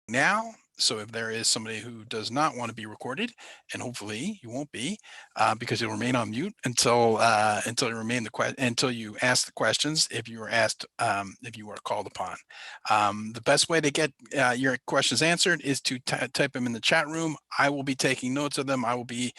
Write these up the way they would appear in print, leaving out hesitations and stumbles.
now. So if there is somebody who does not want to be recorded, and hopefully you won't be, because you'll remain on mute until until you ask the questions. If you are asked, if you are called upon, the best way to get your questions answered is to type them in the chat room. I will be taking notes of them. I will be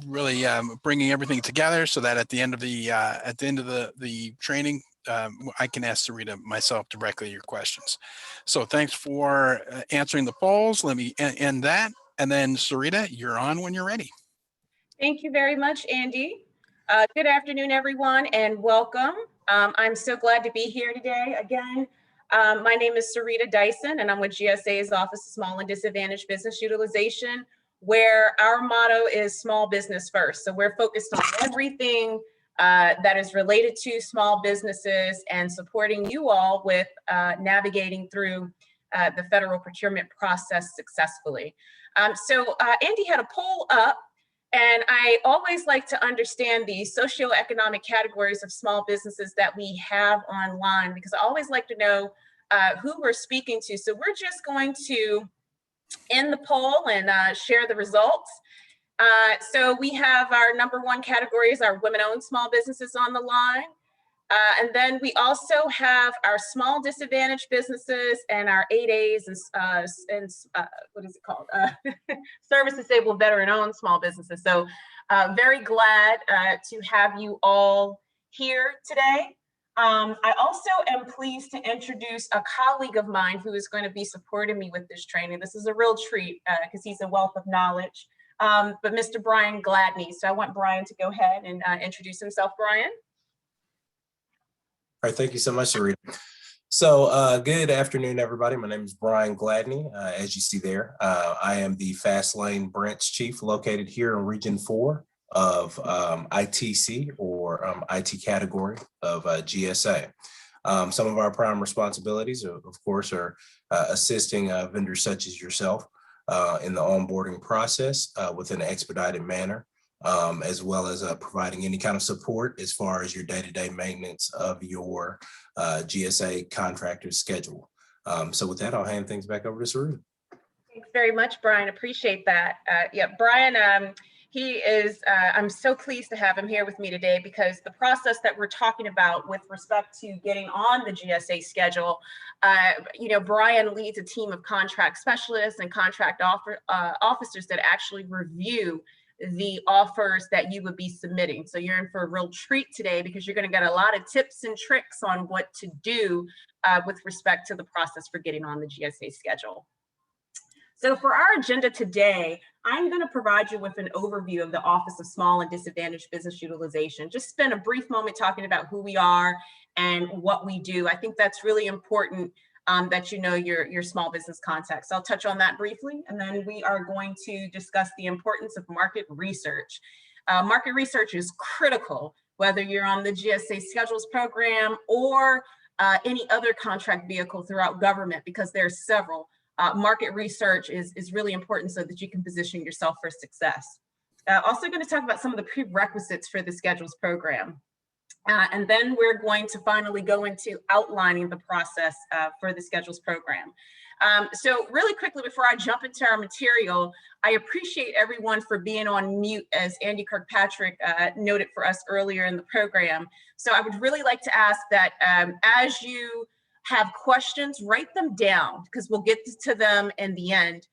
really bringing everything together so that at the end of the training, I can ask Sarita myself directly your questions. So thanks for answering the polls. Let me end that. And then Sarita, you're on when you're ready. Thank you very much, Andy. Good afternoon, everyone, and welcome. I'm so glad to be here today again. My name is Sarita Dyson, and I'm with GSA's Office of Small and Disadvantaged Business Utilization, where our motto is small business first. So we're focused on everything that is related to small businesses and supporting you all with navigating through the federal procurement process successfully. So Andy had a poll up, and I always like to understand the socioeconomic categories of small businesses that we have online, because I always like to know who we're speaking to. So we're just going to end the poll and share the results. So we have our #1 categories, our women-owned small businesses on the line. And then we also have our small disadvantaged businesses and our 8As and what is it called? Service disabled veteran-owned small businesses. So very glad to have you all here today. I also am pleased to introduce a colleague of mine who is going to be supporting me with this training. This is a real treat because he's a wealth of knowledge, but Mr. Brian Gladney. So I want Brian to go ahead and introduce himself. Brian. All right, thank you so much, Sarita. So good afternoon, everybody. My name is Brian Gladney. As you see there, I am the Fast Lane Branch Chief located here in Region 4 of ITC, or IT category of GSA. Some of our prime responsibilities, of course, are assisting vendors such as yourself in the onboarding process with an expedited manner. As well as providing any kind of support as far as your day-to-day maintenance of your GSA contractor's schedule. So with that, I'll hand things back over to Sarita. Thanks very much, Brian. Appreciate that. Yeah, Brian, he is, I'm so pleased to have him here with me today, because the process that we're talking about with respect to getting on the GSA schedule, you know, Brian leads a team of contract specialists and contract officers that actually review the offers that you would be submitting. So you're in for a real treat today, because you're going to get a lot of tips and tricks on what to do with respect to the process for getting on the GSA schedule. So for our agenda today, I'm going to provide you with an overview of the Office of Small and Disadvantaged Business Utilization. Just spend a brief moment talking about who we are and what we do. I think that's really important, that you know your small business context. I'll touch on that briefly, and then we are going to discuss the importance of market research. Market research is critical, whether you're on the GSA Schedules program or any other contract vehicle throughout government, because there are several. Market research is really important so that you can position yourself for success. Also going to talk about some of the prerequisites for the Schedules program. And then we're going to finally go into outlining the process for the Schedules program. So really quickly, before I jump into our material, I appreciate everyone for being on mute, as Andy Kirkpatrick noted for us earlier in the program. So I would really like to ask that as you have questions, write them down, because we'll get to them in the end.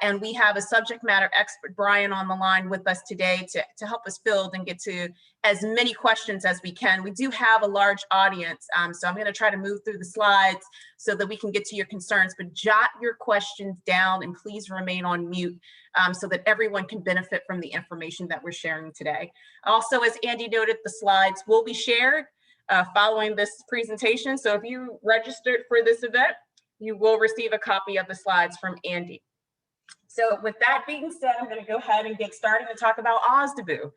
And we have a subject matter expert, Brian, on the line with us today to help us build and get to as many questions as we can. We do have a large audience, so I'm going to try to move through the slides so that we can get to your concerns, but jot your questions down and please remain on mute so that everyone can benefit from the information that we're sharing today. Also, as Andy noted, the slides will be shared following this presentation. So if you registered for this event, you will receive a copy of the slides from Andy. So with that being said, I'm going to go ahead and get started and talk about OSDBU.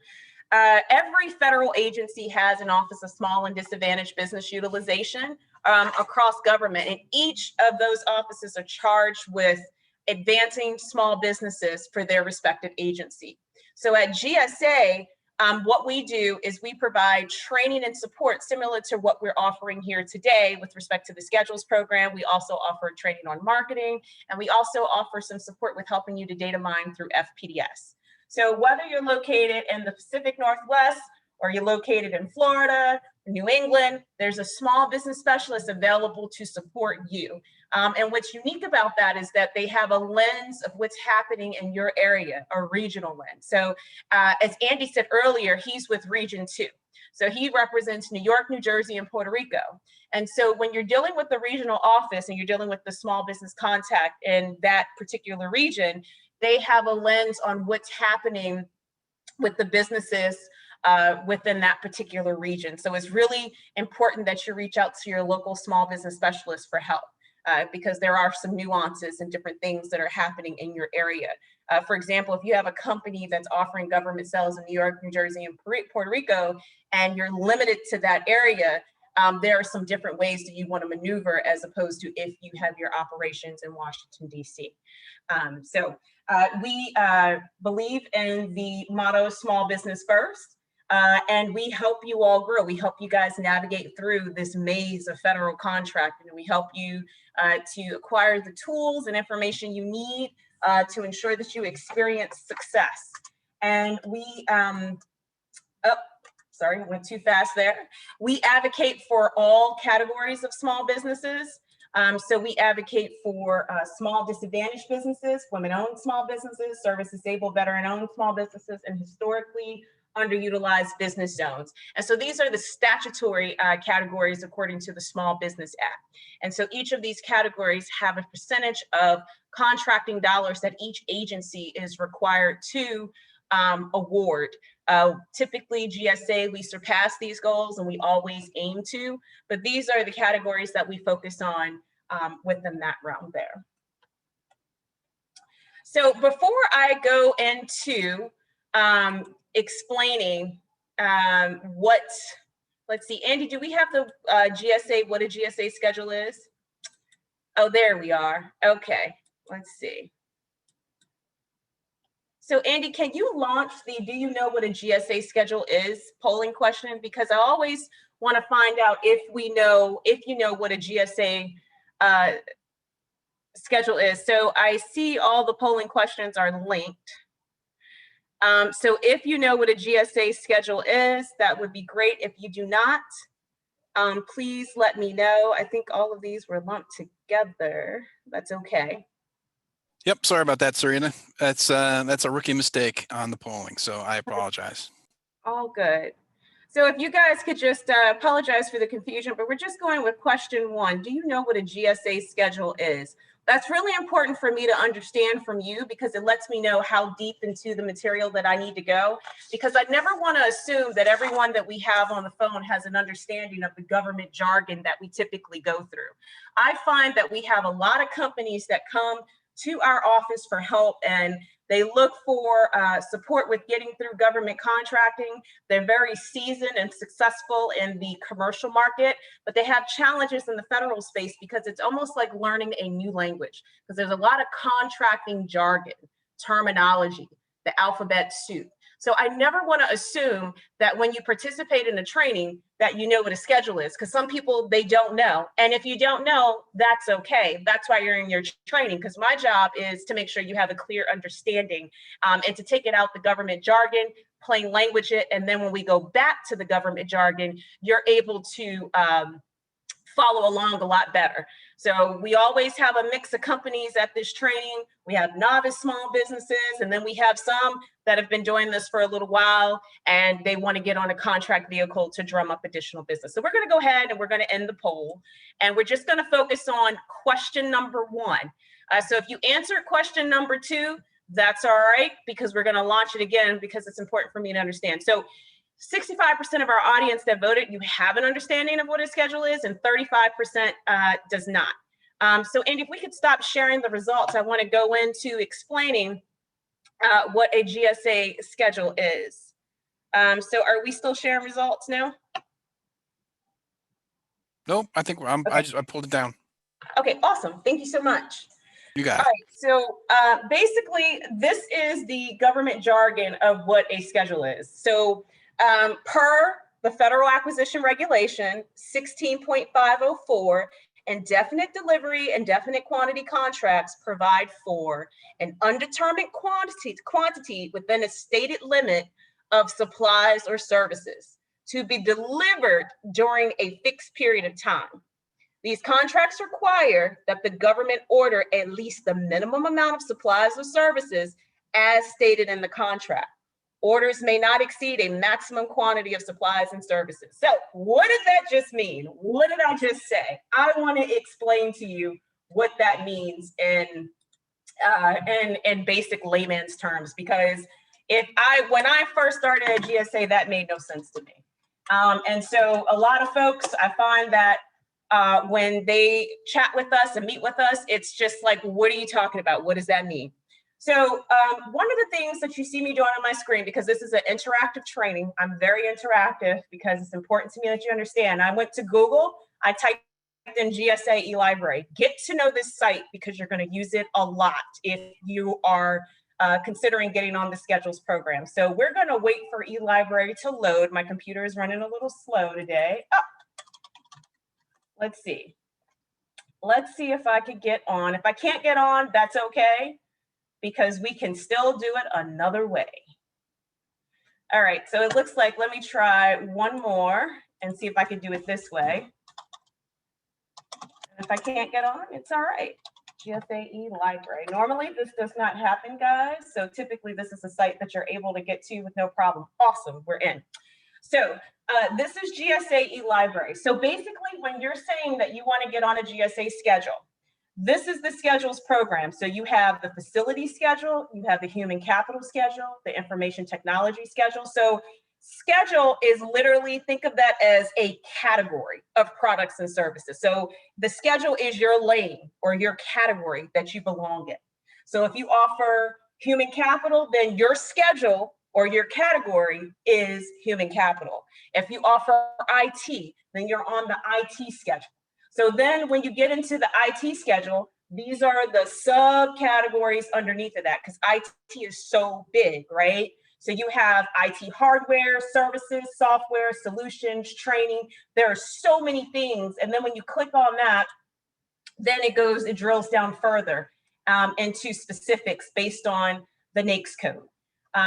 Every federal agency has an Office of Small and Disadvantaged Business Utilization across government, and each of those offices are charged with advancing small businesses for their respective agency. So at GSA, What we do is we provide training and support similar to what we're offering here today with respect to the schedules program. We also offer training on marketing, and we also offer some support with helping you to data mine through FPDS. So whether you're located in the Pacific Northwest or you're located in Florida, New England, there's a small business specialist available to support you. And what's unique about that is that they have a lens of what's happening in your area, a regional lens. So as Andy said earlier, he's with Region 2. So he represents New York, New Jersey, and Puerto Rico. And so when you're dealing with the regional office and you're dealing with the small business contact in that particular region, they have a lens on what's happening with the businesses within that particular region. So it's really important that you reach out to your local small business specialist for help. Because there are some nuances and different things that are happening in your area. For example, if you have a company that's offering government sales in New York, New Jersey, and Puerto Rico, and you're limited to that area, there are some different ways that you want to maneuver as opposed to if you have your operations in Washington, D.C. So we believe in the motto, small business first. And we help you all grow. We help you guys navigate through this maze of federal contracting, and we help you to acquire the tools and information you need to ensure that you experience success. And we, sorry, I went too fast there. We advocate for all categories of small businesses. So we advocate for small disadvantaged businesses, women-owned small businesses, service-disabled, veteran-owned small businesses, and historically underutilized business zones. And so these are the statutory categories according to the Small Business Act. And so each of these categories have a percentage of contracting dollars that each agency is required to award. Typically GSA, we surpass these goals and we always aim to, but these are the categories that we focus on within that realm there. So before I go into explaining let's see, Andy, do we have the GSA, what a GSA schedule is? Oh, there we are. Okay, let's see. So Andy, can you launch the, do you know what a GSA schedule is polling question? Because I always want to find out if you know what a GSA schedule is. So I see all the polling questions are linked. So if you know what a GSA schedule is, that would be great. If you do not, please let me know. I think all of these were lumped together. That's okay. Yep, sorry about that, Serena. That's a rookie mistake on the polling, so I apologize. All good. So if you guys could just apologize for the confusion, but we're just going with question 1. Do you know what a GSA schedule is? That's really important for me to understand from you because it lets me know how deep into the material that I need to go, because I never want to assume that everyone that we have on the phone has an understanding of the government jargon that we typically go through. I find that we have a lot of companies that come to our office for help and they look for support with getting through government contracting. They're very seasoned and successful in the commercial market, but they have challenges in the federal space because it's almost like learning a new language, because there's a lot of contracting jargon, terminology, the alphabet soup. So I never want to assume that when you participate in a training that you know what a schedule is, because some people, they don't know. And if you don't know, that's okay. That's why you're in your training, because my job is to make sure you have a clear understanding and to take it out the government jargon, plain language it. And then when we go back to the government jargon, you're able to follow along a lot better. So we always have a mix of companies at this training. We have novice small businesses, and then we have some that have been doing this for a little while and they want to get on a contract vehicle to drum up additional business. So we're going to go ahead and we're going to end the poll, and we're just going to focus on question number 1. So if you answer question number 2, that's all right, because we're going to launch it again because it's important for me to understand. So 65% of our audience that voted, you have an understanding of what a schedule is, and 35% does not. So Andy, if we could stop sharing the results, I want to go into explaining what a GSA schedule is. So are we still sharing results now? Nope, I think I pulled it down. Okay, awesome. Thank you so much. You got All it. right, so basically, this is the government jargon of what a schedule is. So per the Federal Acquisition Regulation 16.504, indefinite delivery and definite quantity contracts provide for an undetermined quantity within a stated limit of supplies or services to be delivered during a fixed period of time. These contracts require that the government order at least the minimum amount of supplies or services as stated in the contract. Orders may not exceed a maximum quantity of supplies and services. So what does that just mean? What did I just say? I want to explain to you what that means in basic layman's terms, because when I first started at GSA, that made no sense to me. And so a lot of folks, I find that when they chat with us and meet with us, it's just like, what are you talking about? What does that mean? So one of the things that you see me doing on my screen, because this is an interactive training, I'm very interactive because it's important to me that you understand. I went to Google, I typed in GSA eLibrary. Get to know this site because you're going to use it a lot if you are considering getting on the schedules program. So we're going to wait for eLibrary to load. My computer is running a little slow today. Oh. Let's see. Let's see if I could get on. If I can't get on, that's okay, because we can still do it another way. All right, so it looks like, let me try one more and see if I can do it this way. And if I can't get on, it's all right. GSA eLibrary. Normally this does not happen, guys. So typically this is a site that you're able to get to with no problem. Awesome, we're in. So this is GSA eLibrary. So basically, when you're saying that you want to get on a GSA schedule, this is the schedules program. So you have the facility schedule, you have the human capital schedule, the information technology schedule. So schedule is literally, think of that as a category of products and services. So the schedule is your lane or your category that you belong in. So if you offer human capital, then your schedule or your category is human capital. If you offer IT, then you're on the IT schedule. So then when you get into the IT schedule, these are the subcategories underneath of that, because IT is so big, right? So you have IT hardware, services, software, solutions, training. There are so many things. And then when you click on that, then it drills down further into specifics based on the NAICS code.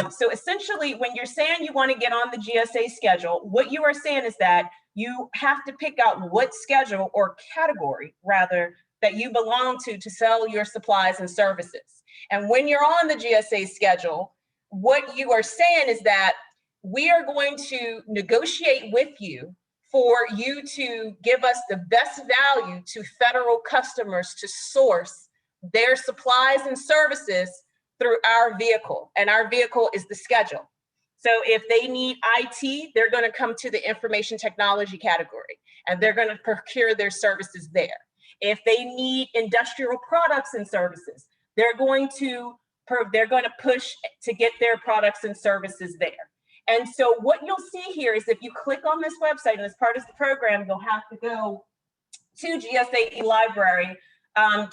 So essentially, when you're saying you want to get on the GSA schedule, what you are saying is that you have to pick out what schedule or category, rather, that you belong to sell your supplies and services. And when you're on the GSA schedule, what you are saying is that we are going to negotiate with you for you to give us the best value to federal customers to source their supplies and services through our vehicle, and our vehicle is the schedule. So if they need IT, they're going to come to the information technology category, and they're going to procure their services there. If they need industrial products and services, they're going to push to get their products and services there. And so what you'll see here is if you click on this website, and as part of the program, you'll have to go to GSA eLibrary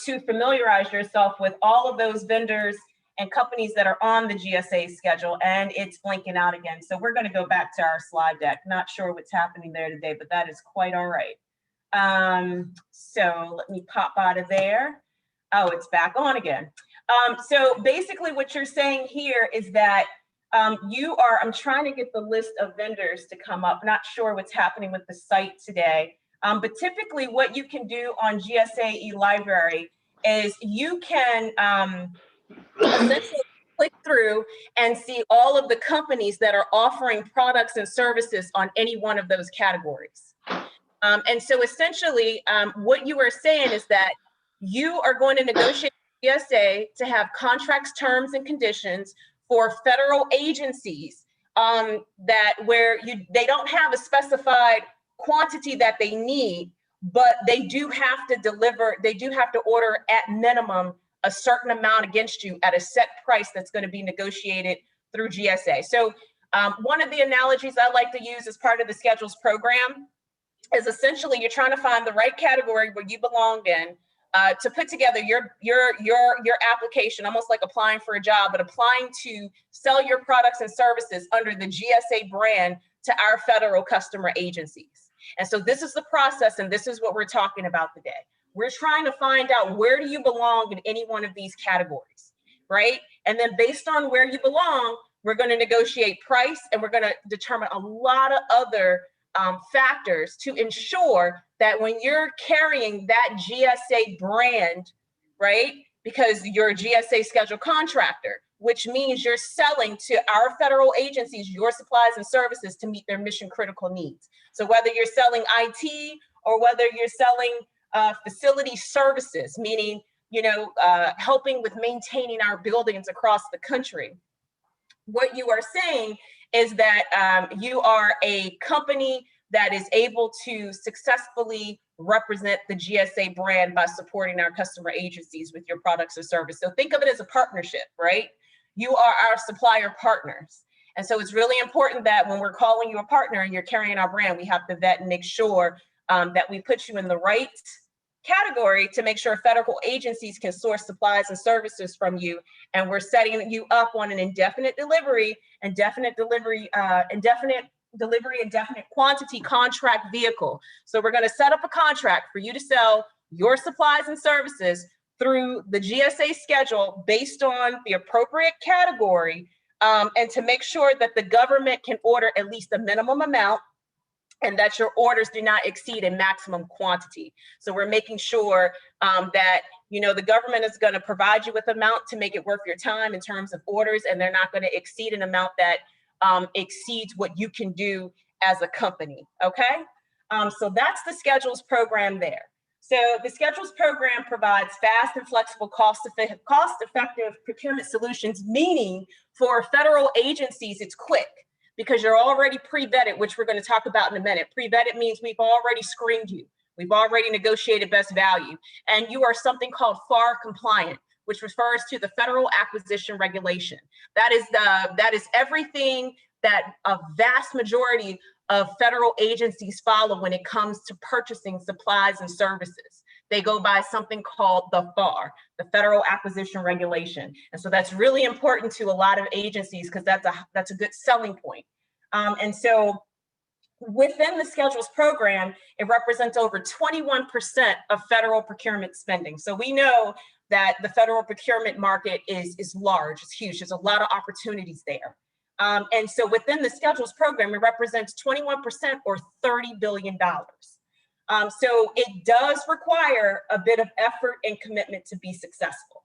to familiarize yourself with all of those vendors and companies that are on the GSA schedule, and it's blinking out again. So we're going to go back to our slide deck. Not sure what's happening there today, but that is quite all right. So let me pop out of there. Oh, it's back on again. So basically what you're saying here is that I'm trying to get the list of vendors to come up. Not sure what's happening with the site today. But typically what you can do on GSA eLibrary is you can essentially click through and see all of the companies that are offering products and services on any one of those categories. And so essentially what you are saying is that you are going to negotiate with GSA to have contracts, terms, and conditions for federal agencies where they don't have a specified quantity that they need, but they do have to deliver, they do have to order at minimum a certain amount against you at a set price that's going to be negotiated through GSA. So one of the analogies I like to use as part of the schedules program is essentially you're trying to find the right category where you belong in to put together your application, almost like applying for a job, but applying to sell your products and services under the GSA brand to our federal customer agencies. And so this is the process, and this is what we're talking about today. We're trying to find out, where do you belong in any one of these categories, right? And then based on where you belong, we're going to negotiate price, and we're going to determine a lot of other factors to ensure that when you're carrying that GSA brand, right, because you're a GSA scheduled contractor, which means you're selling to our federal agencies your supplies and services to meet their mission critical needs. So whether you're selling IT or whether you're selling facility services, meaning, helping with maintaining our buildings across the country, what you are saying is that you are a company that is able to successfully represent the GSA brand by supporting our customer agencies with your products or service. So think of it as a partnership, right? You are our supplier partners. And so it's really important that when we're calling you a partner and you're carrying our brand, we have to vet and make sure that we put you in the right category to make sure federal agencies can source supplies and services from you. And we're setting you up on an indefinite delivery, indefinite quantity contract vehicle. So we're going to set up a contract for you to sell your supplies and services through the GSA schedule based on the appropriate category, and to make sure that the government can order at least a minimum amount, and that your orders do not exceed a maximum quantity. So we're making sure that, the government is going to provide you with an amount to make it worth your time in terms of orders, and they're not going to exceed an amount that exceeds what you can do as a company, okay? So that's the schedules program there. So the schedules program provides fast and flexible cost-effective procurement solutions, meaning for federal agencies, it's quick, because you're already pre-vetted, which we're going to talk about in a minute. Pre-vetted means we've already screened you. We've already negotiated best value. And you are something called FAR compliant, which refers to the Federal Acquisition Regulation. That is everything that a vast majority of federal agencies follow when it comes to purchasing supplies and services. They go by something called the FAR, the Federal Acquisition Regulation. And so that's really important to a lot of agencies, because that's a good selling point. And so within the schedules program, it represents over 21% of federal procurement spending. So we know that the federal procurement market is large, it's huge. There's a lot of opportunities there. And so within the schedules program, it represents 21% or $30 billion. So it does require a bit of effort and commitment to be successful.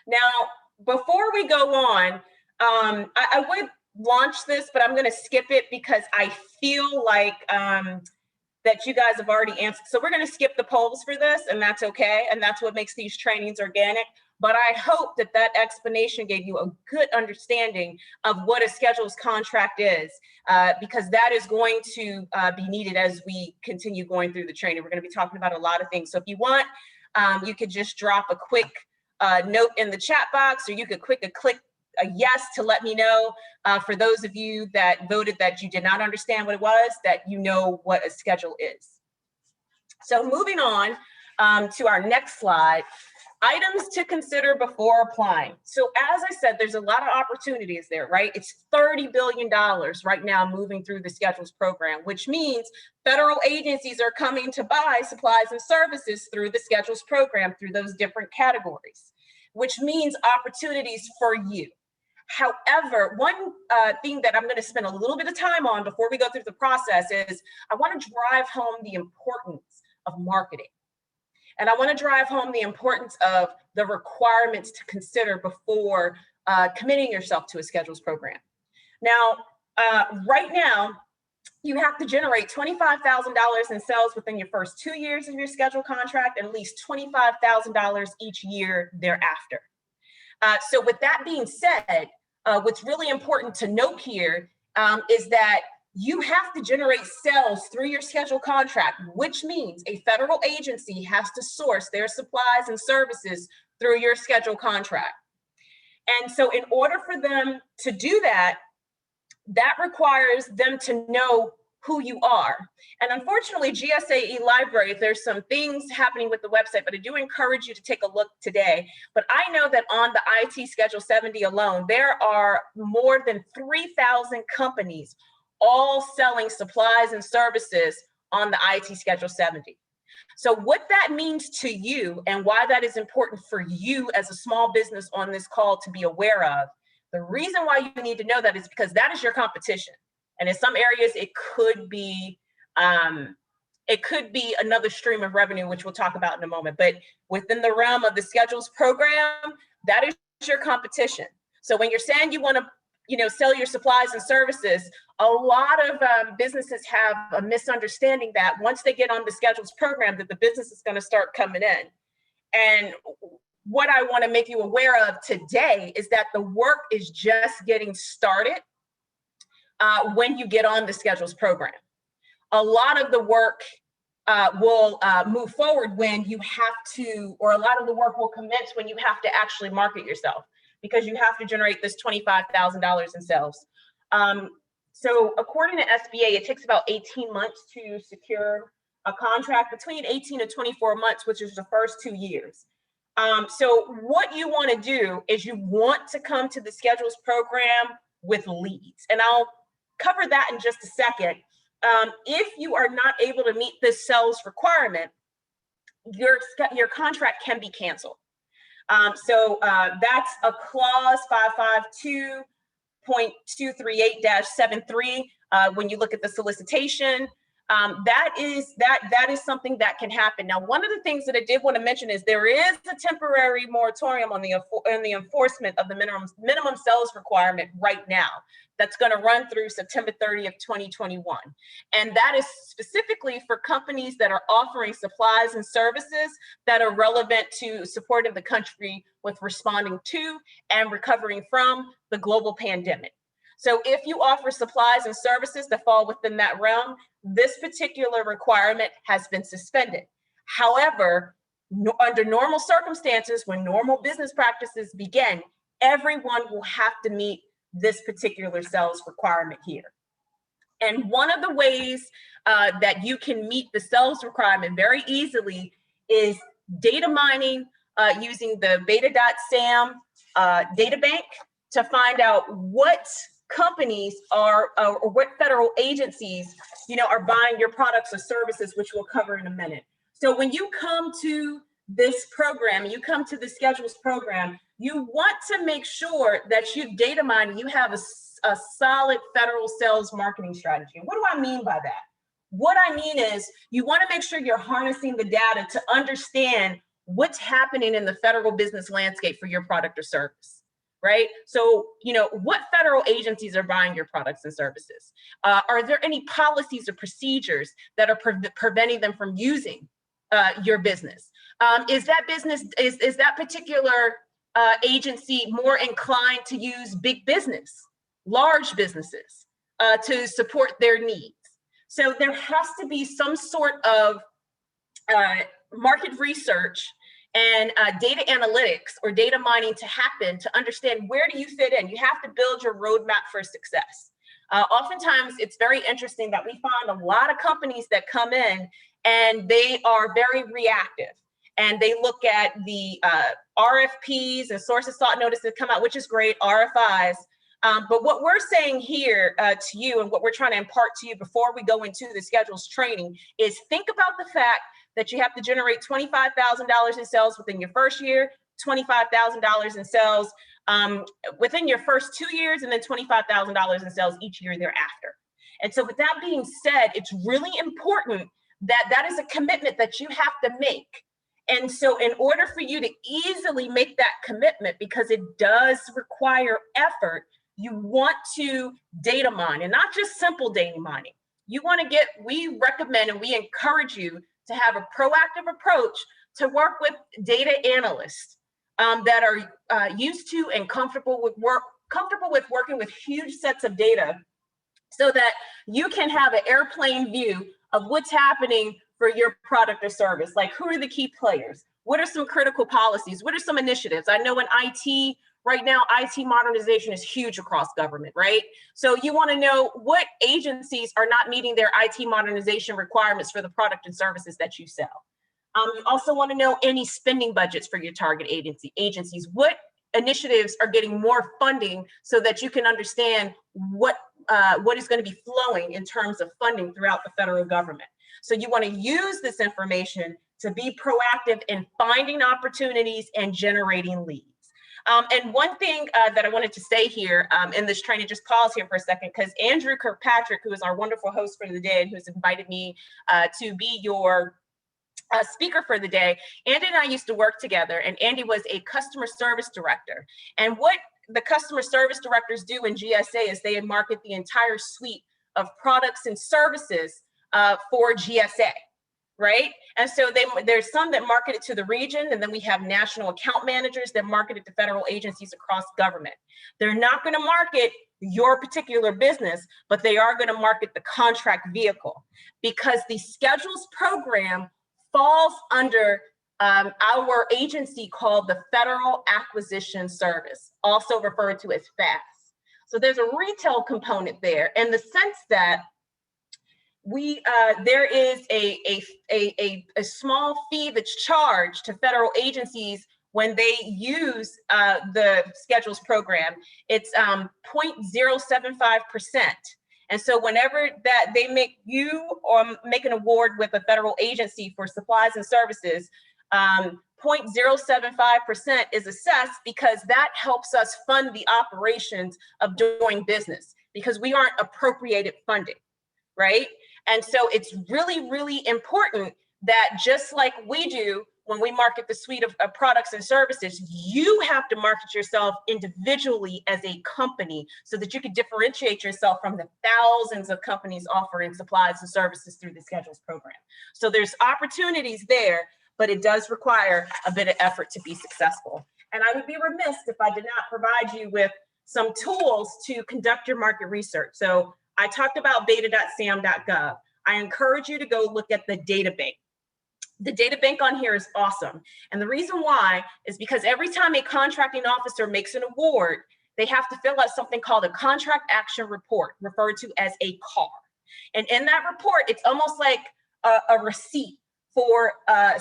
Now, before we go on, I would launch this, but I'm going to skip it because I feel like that you guys have already answered. So we're going to skip the polls for this, and that's okay. And that's what makes these trainings organic. But I hope that that explanation gave you a good understanding of what a schedules contract is, because that is going to be needed as we continue going through the training. We're going to be talking about a lot of things. So if you want, you could just drop a quick note in the chat box, or you could click a yes to let me know, for those of you that voted that you did not understand what it was, that you know what a schedule is. So moving on to our next slide. Items to consider before applying. So as I said, there's a lot of opportunities there, right? It's $30 billion right now moving through the schedules program, which means federal agencies are coming to buy supplies and services through the schedules program, through those different categories, which means opportunities for you. However, one thing that I'm going to spend a little bit of time on before we go through the process is I want to drive home the importance of marketing. And I want to drive home the importance of the requirements to consider before committing yourself to a schedules program. Now, right now, you have to generate $25,000 in sales within your first 2 years of your schedule contract, and at least $25,000 each year thereafter. So with that being said, what's really important to note here is that you have to generate sales through your schedule contract, which means a federal agency has to source their supplies and services through your schedule contract. And so in order for them to do that, that requires them to know who you are. And unfortunately, GSA eLibrary, there's some things happening with the website, but I do encourage you to take a look today. But I know that on the IT Schedule 70 alone, there are more than 3,000 companies all selling supplies and services on the IT Schedule 70. So what that means to you and why that is important for you as a small business on this call to be aware of, the reason why you need to know that is because that is your competition. And in some areas, it could be another stream of revenue, which we'll talk about in a moment. But within the realm of the schedules program, that is your competition. So when you're saying you want to, sell your supplies and services, a lot of businesses have a misunderstanding that once they get on the schedules program, that the business is going to start coming in. And what I want to make you aware of today is that the work is just getting started when you get on the schedules program. A lot of the work will move forward when you have to, or a lot of the work will commence when you have to actually market yourself, because you have to generate this $25,000 in sales. So according to SBA, it takes about 18 months to secure a contract, between 18 to 24 months, which is the first 2 years. So what you want to do is you want to come to the schedules program with leads. And I'll cover that in just a second. If you are not able to meet this sales requirement, your contract can be canceled. So that's a clause 552.238-73. When you look at the solicitation, that is something that can happen. Now, one of the things that I did want to mention is there is a temporary moratorium on the enforcement of the minimum sales requirement right now. That's going to run through September 30th, 2021. And that is specifically for companies that are offering supplies and services that are relevant to supporting the country with responding to and recovering from the global pandemic. So if you offer supplies and services that fall within that realm, this particular requirement has been suspended. However, under normal circumstances, when normal business practices begin, everyone will have to meet this particular sales requirement here. And one of the ways that you can meet the sales requirement very easily is data mining using the beta.sam data bank to find out what companies are or what federal agencies are buying your products or services, which we'll cover in a minute. So when you come to this program, you come to the schedules program, you want to make sure that you data mine, you have a solid federal sales marketing strategy. What do I mean by that? What I mean is you want to make sure you're harnessing the data to understand what's happening in the federal business landscape for your product or service, right? So, what federal agencies are buying your products and services? Are there any policies or procedures that are preventing them from using your business? Is that particular agency more inclined to use big business, large businesses to support their needs? So there has to be some sort of market research and data analytics or data mining to happen to understand where do you fit in. You have to build your roadmap for success. Oftentimes, it's very interesting that we find a lot of companies that come in and they are very reactive. And they look at the RFPs and source of thought notices that come out, which is great, RFIs. But what we're saying here to you and what we're trying to impart to you before we go into the schedules training is think about the fact that you have to generate $25,000 in sales within your first year, $25,000 in sales within your first 2 years, and then $25,000 in sales each year thereafter. And so with that being said, it's really important that that is a commitment that you have to make. And so in order for you to easily make that commitment, because it does require effort, you want to data mine, and not just simple data mining. You want to we recommend and we encourage you to have a proactive approach to work with data analysts that are used to and comfortable with working with huge sets of data, so that you can have an airplane view of what's happening for your product or service. Like, who are the key players? What are some critical policies? What are some initiatives? I know in IT Right now, IT modernization is huge across government, right? So you want to know what agencies are not meeting their IT modernization requirements for the product and services that you sell. You also want to know any spending budgets for your target agencies. What initiatives are getting more funding so that you can understand what is going to be flowing in terms of funding throughout the federal government. So you want to use this information to be proactive in finding opportunities and generating leads. And one thing that I wanted to say here in this training, just pause here for a second, because Andrew Kirkpatrick, who is our wonderful host for the day and who's invited me to be your speaker for the day, Andy and I used to work together, and Andy was a customer service director. And what the customer service directors do in GSA is they market the entire suite of products and services for GSA, right? And so there's some that market it to the region, and then we have national account managers that market it to federal agencies across government. They're not going to market your particular business, but they are going to market the contract vehicle, because the schedules program falls under our agency called the Federal Acquisition Service, also referred to as FAS. So there's a retail component there in the sense that there is a small fee that's charged to federal agencies when they use the schedules program. It's 0.075%. And so whenever that they make you or make an award with a federal agency for supplies and services, 0.075% is assessed, because that helps us fund the operations of doing business, because we aren't appropriated funding, right? And so it's really, really important that just like we do when we market the suite of products and services, you have to market yourself individually as a company so that you can differentiate yourself from the thousands of companies offering supplies and services through the schedules program. So there's opportunities there, but it does require a bit of effort to be successful. And I would be remiss if I did not provide you with some tools to conduct your market research. So I talked about beta.sam.gov. I encourage you to go look at the data bank. The data bank on here is awesome. And the reason why is because every time a contracting officer makes an award, they have to fill out something called a contract action report, referred to as a CAR. And in that report, it's almost like a receipt for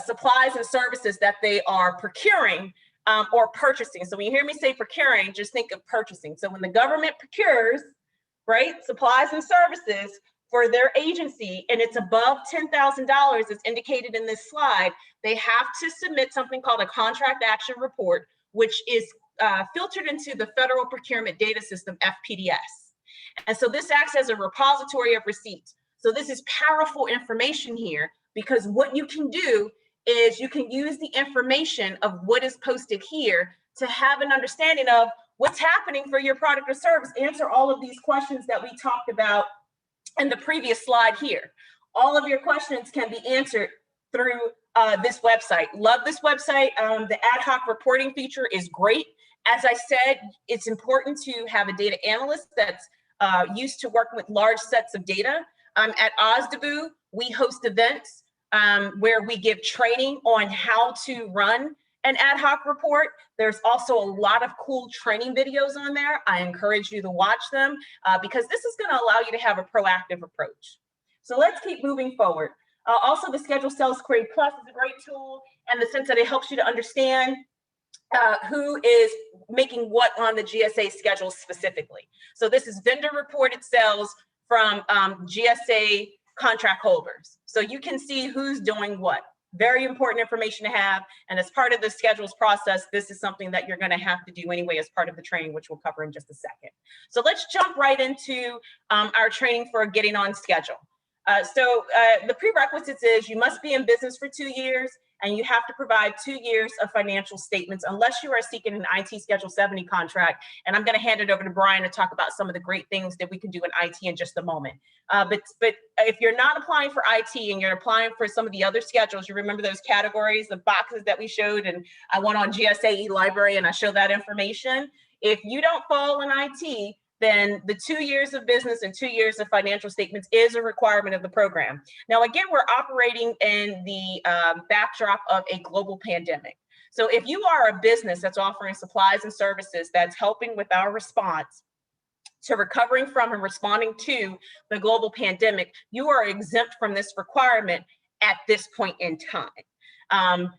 supplies and services that they are procuring or purchasing. So when you hear me say procuring, just think of purchasing. So when the government procures, right, supplies and services for their agency, and it's above $10,000 as indicated in this slide, they have to submit something called a contract action report, which is filtered into the Federal Procurement Data System, FPDS. And so this acts as a repository of receipts. So this is powerful information here, because what you can do is you can use the information of what is posted here to have an understanding of what's happening for your product or service, answer all of these questions that we talked about in the previous slide here. All of your questions can be answered through this website. Love this website. The ad hoc reporting feature is great. As I said, it's important to have a data analyst that's used to working with large sets of data. At OSDBU, we host events where we give training on how to run an ad hoc report. There's also a lot of cool training videos on there. I encourage you to watch them because this is going to allow you to have a proactive approach. So let's keep moving forward. Also, the Schedule Sales Query Plus is a great tool in the sense that it helps you to understand who is making what on the GSA schedule specifically. So this is vendor reported sales from GSA contract holders. So you can see who's doing what. Very important information to have. And as part of the schedules process, this is something that you're going to have to do anyway as part of the training, which we'll cover in just a second. So let's jump right into our training for getting on schedule. The prerequisites is you must be in business for 2 years, and you have to provide 2 years of financial statements unless you are seeking an IT Schedule 70 contract. And I'm going to hand it over to Brian to talk about some of the great things that we can do in IT in just a moment. But if you're not applying for IT and you're applying for some of the other schedules, you remember those categories, the boxes that we showed, and I went on GSA library and I showed that information. If you don't fall in IT, then the 2 years of business and 2 years of financial statements is a requirement of the program. Now, again, we're operating in the backdrop of a global pandemic. So if you are a business that's offering supplies and services that's helping with our response to recovering from and responding to the global pandemic, you are exempt from this requirement at this point in time.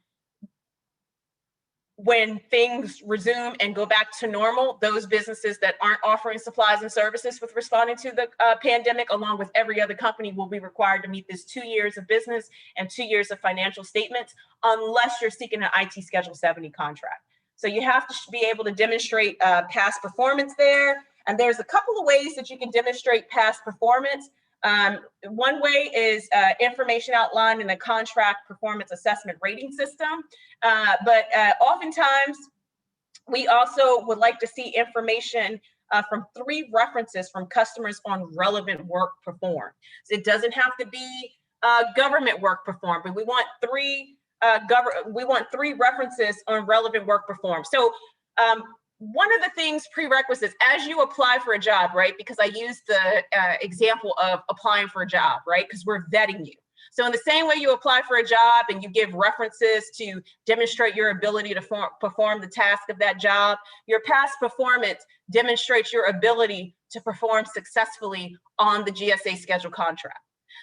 When things resume and go back to normal, those businesses that aren't offering supplies and services with responding to the pandemic, along with every other company, will be required to meet this 2 years of business and 2 years of financial statements, unless you're seeking an IT Schedule 70 contract. So you have to be able to demonstrate past performance there. And there's a couple of ways that you can demonstrate past performance. One way is information outlined in the contract performance assessment rating system. But oftentimes, we also would like to see information from 3 references from customers on relevant work performed. So it doesn't have to be government work performed, but we want 3 references on relevant work performed. So one of the things, prerequisites, as you apply for a job, right? Because I used the example of applying for a job, right? Because we're vetting you. So in the same way you apply for a job and you give references to demonstrate your ability to perform the task of that job, your past performance demonstrates your ability to perform successfully on the GSA schedule contract.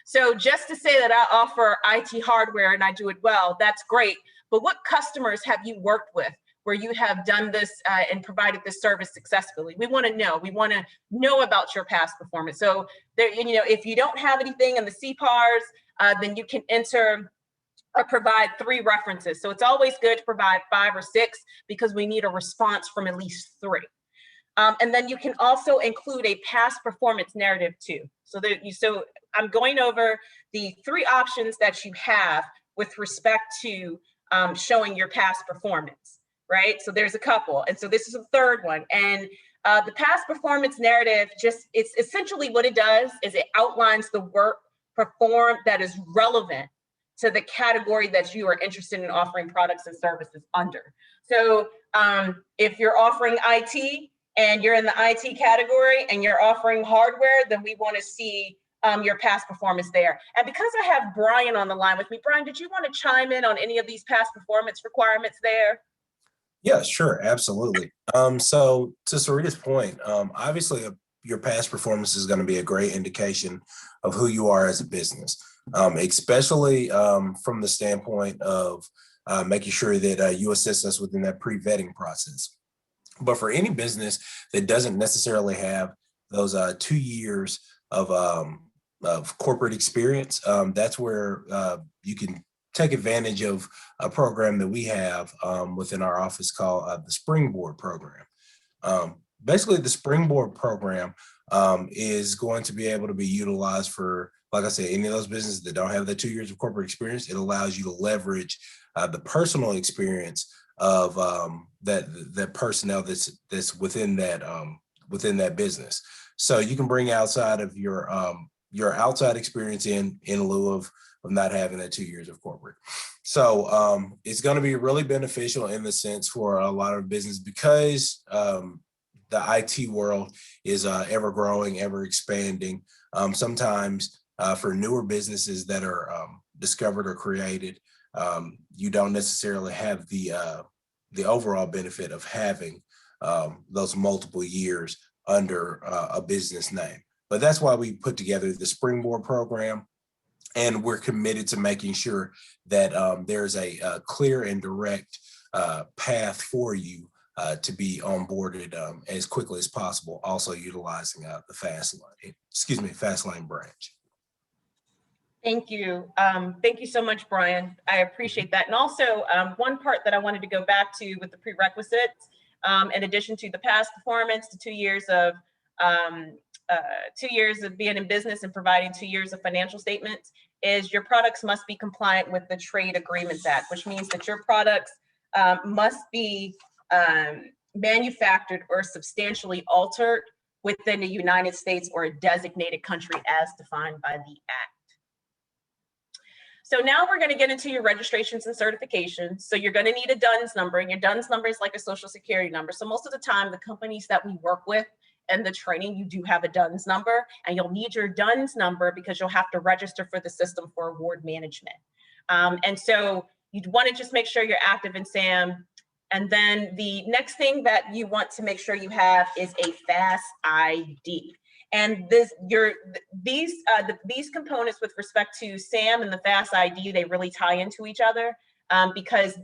So just to say that I offer IT hardware and I do it well, that's great. But what customers have you worked with where you have done this and provided this service successfully? We want to know. We want to know about your past performance. So there, if you don't have anything in the CPARs, then you can enter or provide 3 references. So it's always good to provide 5 or 6 because we need a response from at least 3. And then you can also include a past performance narrative too. So I'm going over the 3 options that you have with respect to showing your past performance, right? So there's a couple. And so this is the 3rd one. And the past performance narrative, it's essentially what it does is it outlines the work performed that is relevant to the category that you are interested in offering products and services under. So if you're offering IT and you're in the IT category and you're offering hardware, then we want to see your past performance there. And because I have Brian on the line with me, Brian, did you want to chime in on any of these past performance requirements there? Yeah, sure, absolutely. So to Sarita's point, obviously your past performance is going to be a great indication of who you are as a business, especially from the standpoint of making sure that you assist us within that pre-vetting process. But for any business that doesn't necessarily have those 2 years of corporate experience, that's where you can take advantage of a program that we have within our office called the Springboard program. Basically, the Springboard program is going to be able to be utilized for, like I said, any of those businesses that don't have the 2 years of corporate experience. It allows you to leverage the personal experience of that personnel that's within that business. So you can bring outside of your outside experience in lieu of not having that 2 years of corporate. So it's going to be really beneficial in the sense for a lot of business because the IT world is ever growing, ever expanding. Sometimes for newer businesses that are discovered or created, you don't necessarily have the overall benefit of having those multiple years under a business name. But that's why we put together the Springboard program. And we're committed to making sure that there's a clear and direct path for you to be onboarded as quickly as possible, also utilizing the Fast Lane branch. Thank you. Thank you so much, Brian. I appreciate that. And also one part that I wanted to go back to with the prerequisites, in addition to the past performance, the 2 years of 2 years of being in business and providing 2 years of financial statements, is your products must be compliant with the Trade Agreements Act, which means that your products must be manufactured or substantially altered within the United States or a designated country as defined by the Act. So now we're going to get into your registrations and certifications. So you're going to need a DUNS number, and your DUNS number is like a social security number. So most of the time, the companies that we work with and the training, you do have a DUNS number, and you'll need your DUNS number because you'll have to register for the system for award management. And so you'd want to just make sure you're active in SAM And then the next thing that you want to make sure you have is a FAST ID. And these components with respect to SAM and the FAST ID, they really tie into each other because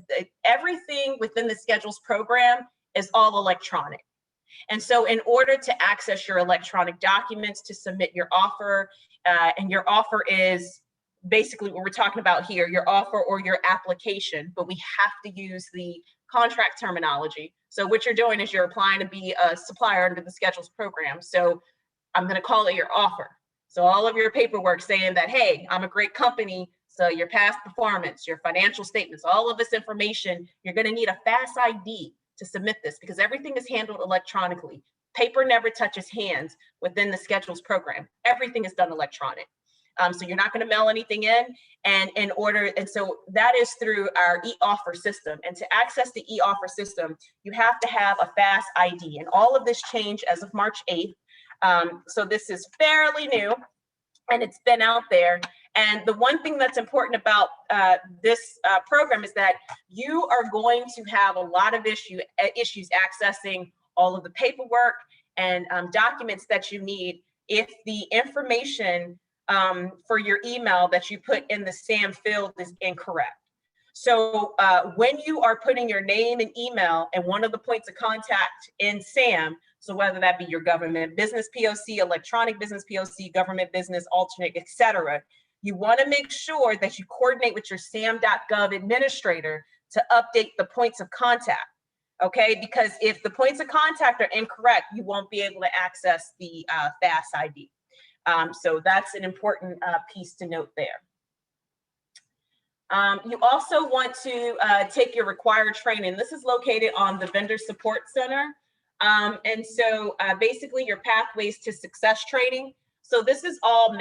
everything within the schedules program is all electronic. And so in order to access your electronic documents to submit your offer, and your offer is basically what we're talking about here, your offer or your application, but we have to use the contract terminology. So what you're doing is you're applying to be a supplier under the schedules program. So I'm going to call it your offer. So all of your paperwork saying that, hey, I'm a great company. So your past performance, your financial statements, all of this information, you're going to need a FAST ID to submit this because everything is handled electronically. Paper never touches hands within the schedules program. Everything is done electronic. So you're not going to mail anything in, and so that is through our e-offer system. And to access the e-offer system, you have to have a FAST ID, and all of this changed as of March 8th. So this is fairly new, and it's been out there. And the one thing that's important about this program is that you are going to have a lot of issues accessing all of the paperwork and documents that you need if the information for your email that you put in the SAM field is incorrect. So when you are putting your name and email and one of the points of contact in SAM, so whether that be your government business POC, electronic business POC, government business alternate, etc., you want to make sure that you coordinate with your SAM.gov administrator to update the points of contact. Okay, because if the points of contact are incorrect, you won't be able to access the FAST ID. So that's an important piece to note there. You also want to take your required training. This is located on the Vendor Support Center. And so basically your pathways to success training. So this is all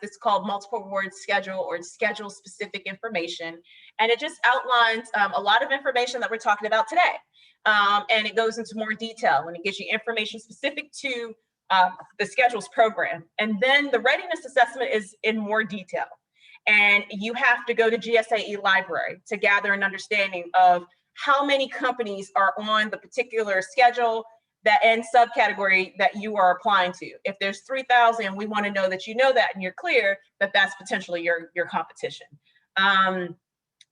it's called multiple reward schedule or schedule specific information. And it just outlines a lot of information that we're talking about today. And it goes into more detail and it gives you information specific to the schedules program. And then the readiness assessment is in more detail. And you have to go to GSA library to gather an understanding of how many companies are on the particular schedule that and subcategory that you are applying to. If there's 3,000, we want to know that you know that and you're clear that that's potentially your competition.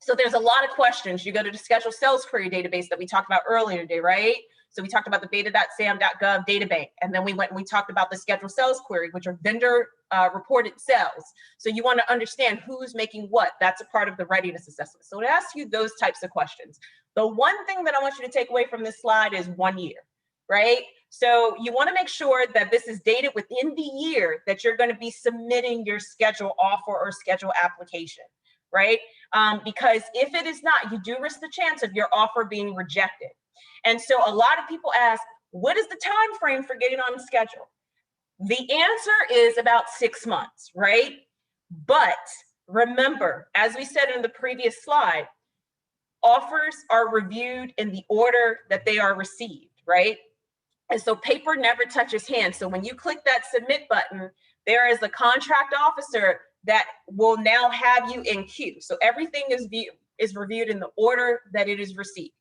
So there's a lot of questions. You go to the schedule sales query database that we talked about earlier today, right? So we talked about the beta.sam.gov data bank, and then we went and we talked about the schedule sales query, which are vendor reported sales. So you want to understand who's making what. That's a part of the readiness assessment. So it asks you those types of questions. The one thing that I want you to take away from this slide is 1 year, right? So you want to make sure that this is dated within the year that you're going to be submitting your schedule offer or schedule application, right? Because if it is not, you do risk the chance of your offer being rejected. And so a lot of people ask, what is the time frame for getting on the schedule? The answer is about 6 months, right? But remember, as we said in the previous slide, offers are reviewed in the order that they are received, right? And so paper never touches hands. So when you click that submit button, there is a contract officer that will now have you in queue. So everything is reviewed in the order that it is received.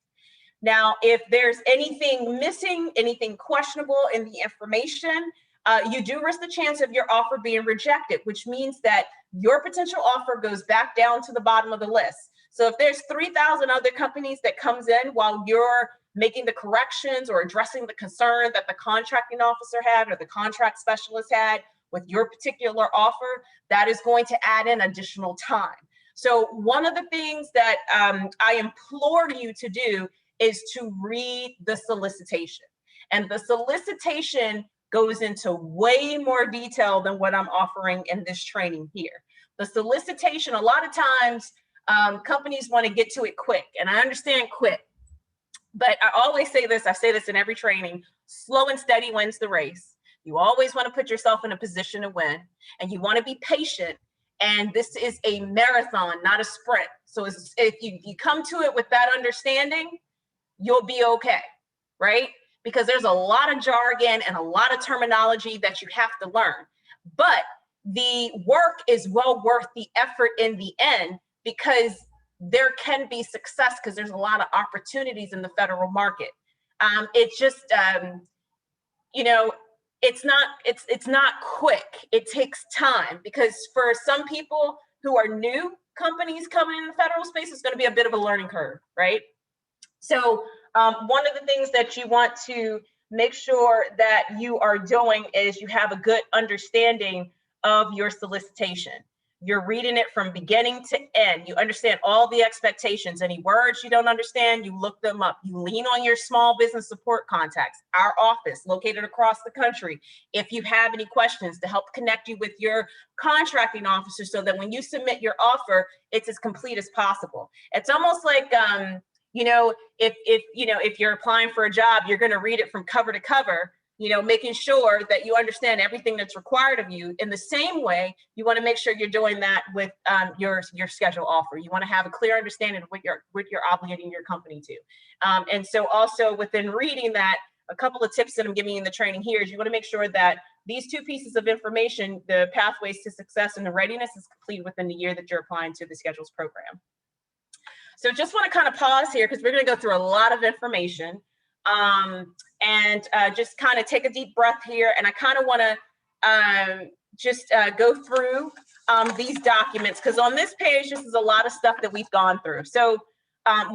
Now, if there's anything missing, anything questionable in the information, you do risk the chance of your offer being rejected, which means that your potential offer goes back down to the bottom of the list. So if there's 3,000 other companies that comes in while you're making the corrections or addressing the concern that the contracting officer had or the contract specialist had with your particular offer, that is going to add in additional time. So one of the things that I implore you to do is to read the solicitation. And the solicitation goes into way more detail than what I'm offering in this training here. The solicitation, a lot of times, companies want to get to it quick, and I understand quick. But I always say this, I say this in every training, slow and steady wins the race. You always want to put yourself in a position to win, and you want to be patient. And this is a marathon, not a sprint. So if you come to it with that understanding, you'll be okay, right? Because there's a lot of jargon and a lot of terminology that you have to learn. But the work is well worth the effort in the end, because there can be success because there's a lot of opportunities in the federal market. It's just, you know, it's not quick. It takes time, because for some people who are new companies coming in the federal space, it's going to be a bit of a learning curve, right? So one of the things that you want to make sure that you are doing is you have a good understanding of your solicitation. You're reading it from beginning to end. You understand all the expectations. Any words you don't understand, you look them up. You lean on your small business support contacts, our office located across the country. If you have any questions, to help connect you with your contracting officer so that when you submit your offer, it's as complete as possible. It's almost like, you know, if you're applying for a job, you're going to read it from cover to cover, you know, making sure that you understand everything that's required of you. In the same way, you want to make sure you're doing that with your schedule offer. You want to have a clear understanding of what you're obligating your company to. And so also within reading that, a couple of tips that I'm giving you in the training here is you want to make sure that these two pieces of information, the pathways to success and the readiness, is completed within the year that you're applying to the schedules program. So just want to kind of pause here because we're going to go through a lot of information. And just kind of take a deep breath here. And I kind of want to just go through these documents, because on this page, this is a lot of stuff that we've gone through. So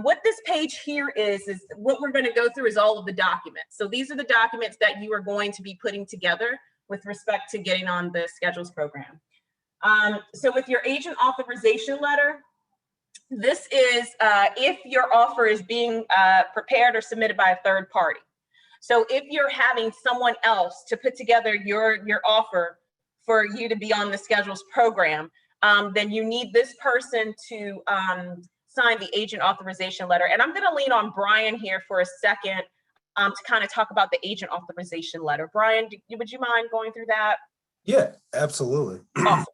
what this page here is what we're going to go through is all of the documents. So these are the documents that you are going to be putting together with respect to getting on the schedules program. So with your agent authorization letter, this is if your offer is being prepared or submitted by a third party. So if you're having someone else to put together your offer for you to be on the schedules program, then you need this person to sign the agent authorization letter. And I'm going to lean on Brian here for a second to kind of talk about the agent authorization letter. Brian, would you mind going through that? Yeah, absolutely. Awesome.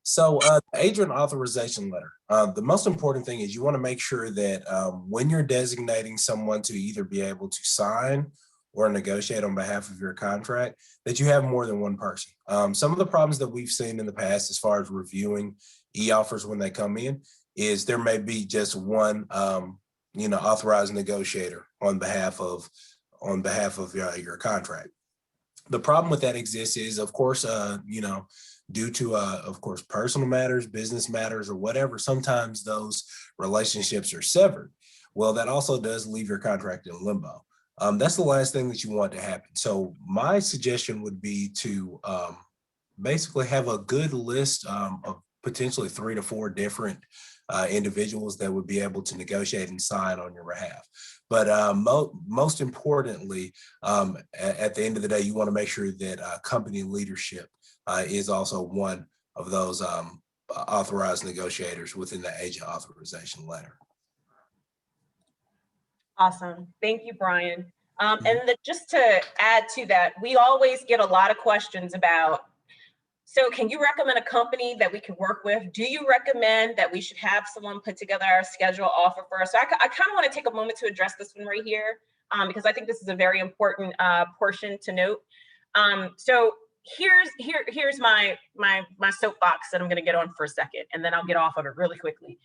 So the agent authorization letter, the most important thing is you want to make sure that when you're designating someone to either be able to sign or negotiate on behalf of your contract, that you have more than one person. Some of the problems that we've seen in the past as far as reviewing e-offers when they come in is there may be just one authorized negotiator on behalf of your contract. The problem with that exists is, of course, due to, of course, personal matters, business matters, or whatever, sometimes those relationships are severed. Well, that also does leave your contract in limbo. That's the last thing that you want to happen. So my suggestion would be to basically have a good list of potentially 3 to 4 different individuals that would be able to negotiate and sign on your behalf. But most importantly, at the end of the day, you want to make sure that company leadership is also one of those authorized negotiators within the agent authorization letter. Awesome. Thank you, Brian. Just to add to that, we always get a lot of questions about, so can you recommend a company that we can work with? Do you recommend that we should have someone put together our schedule offer for us? So I kind of want to take a moment to address this one right here, because I think this is a very important portion to note. So here's my soapbox that I'm going to get on for a second, and then I'll get off of it really quickly.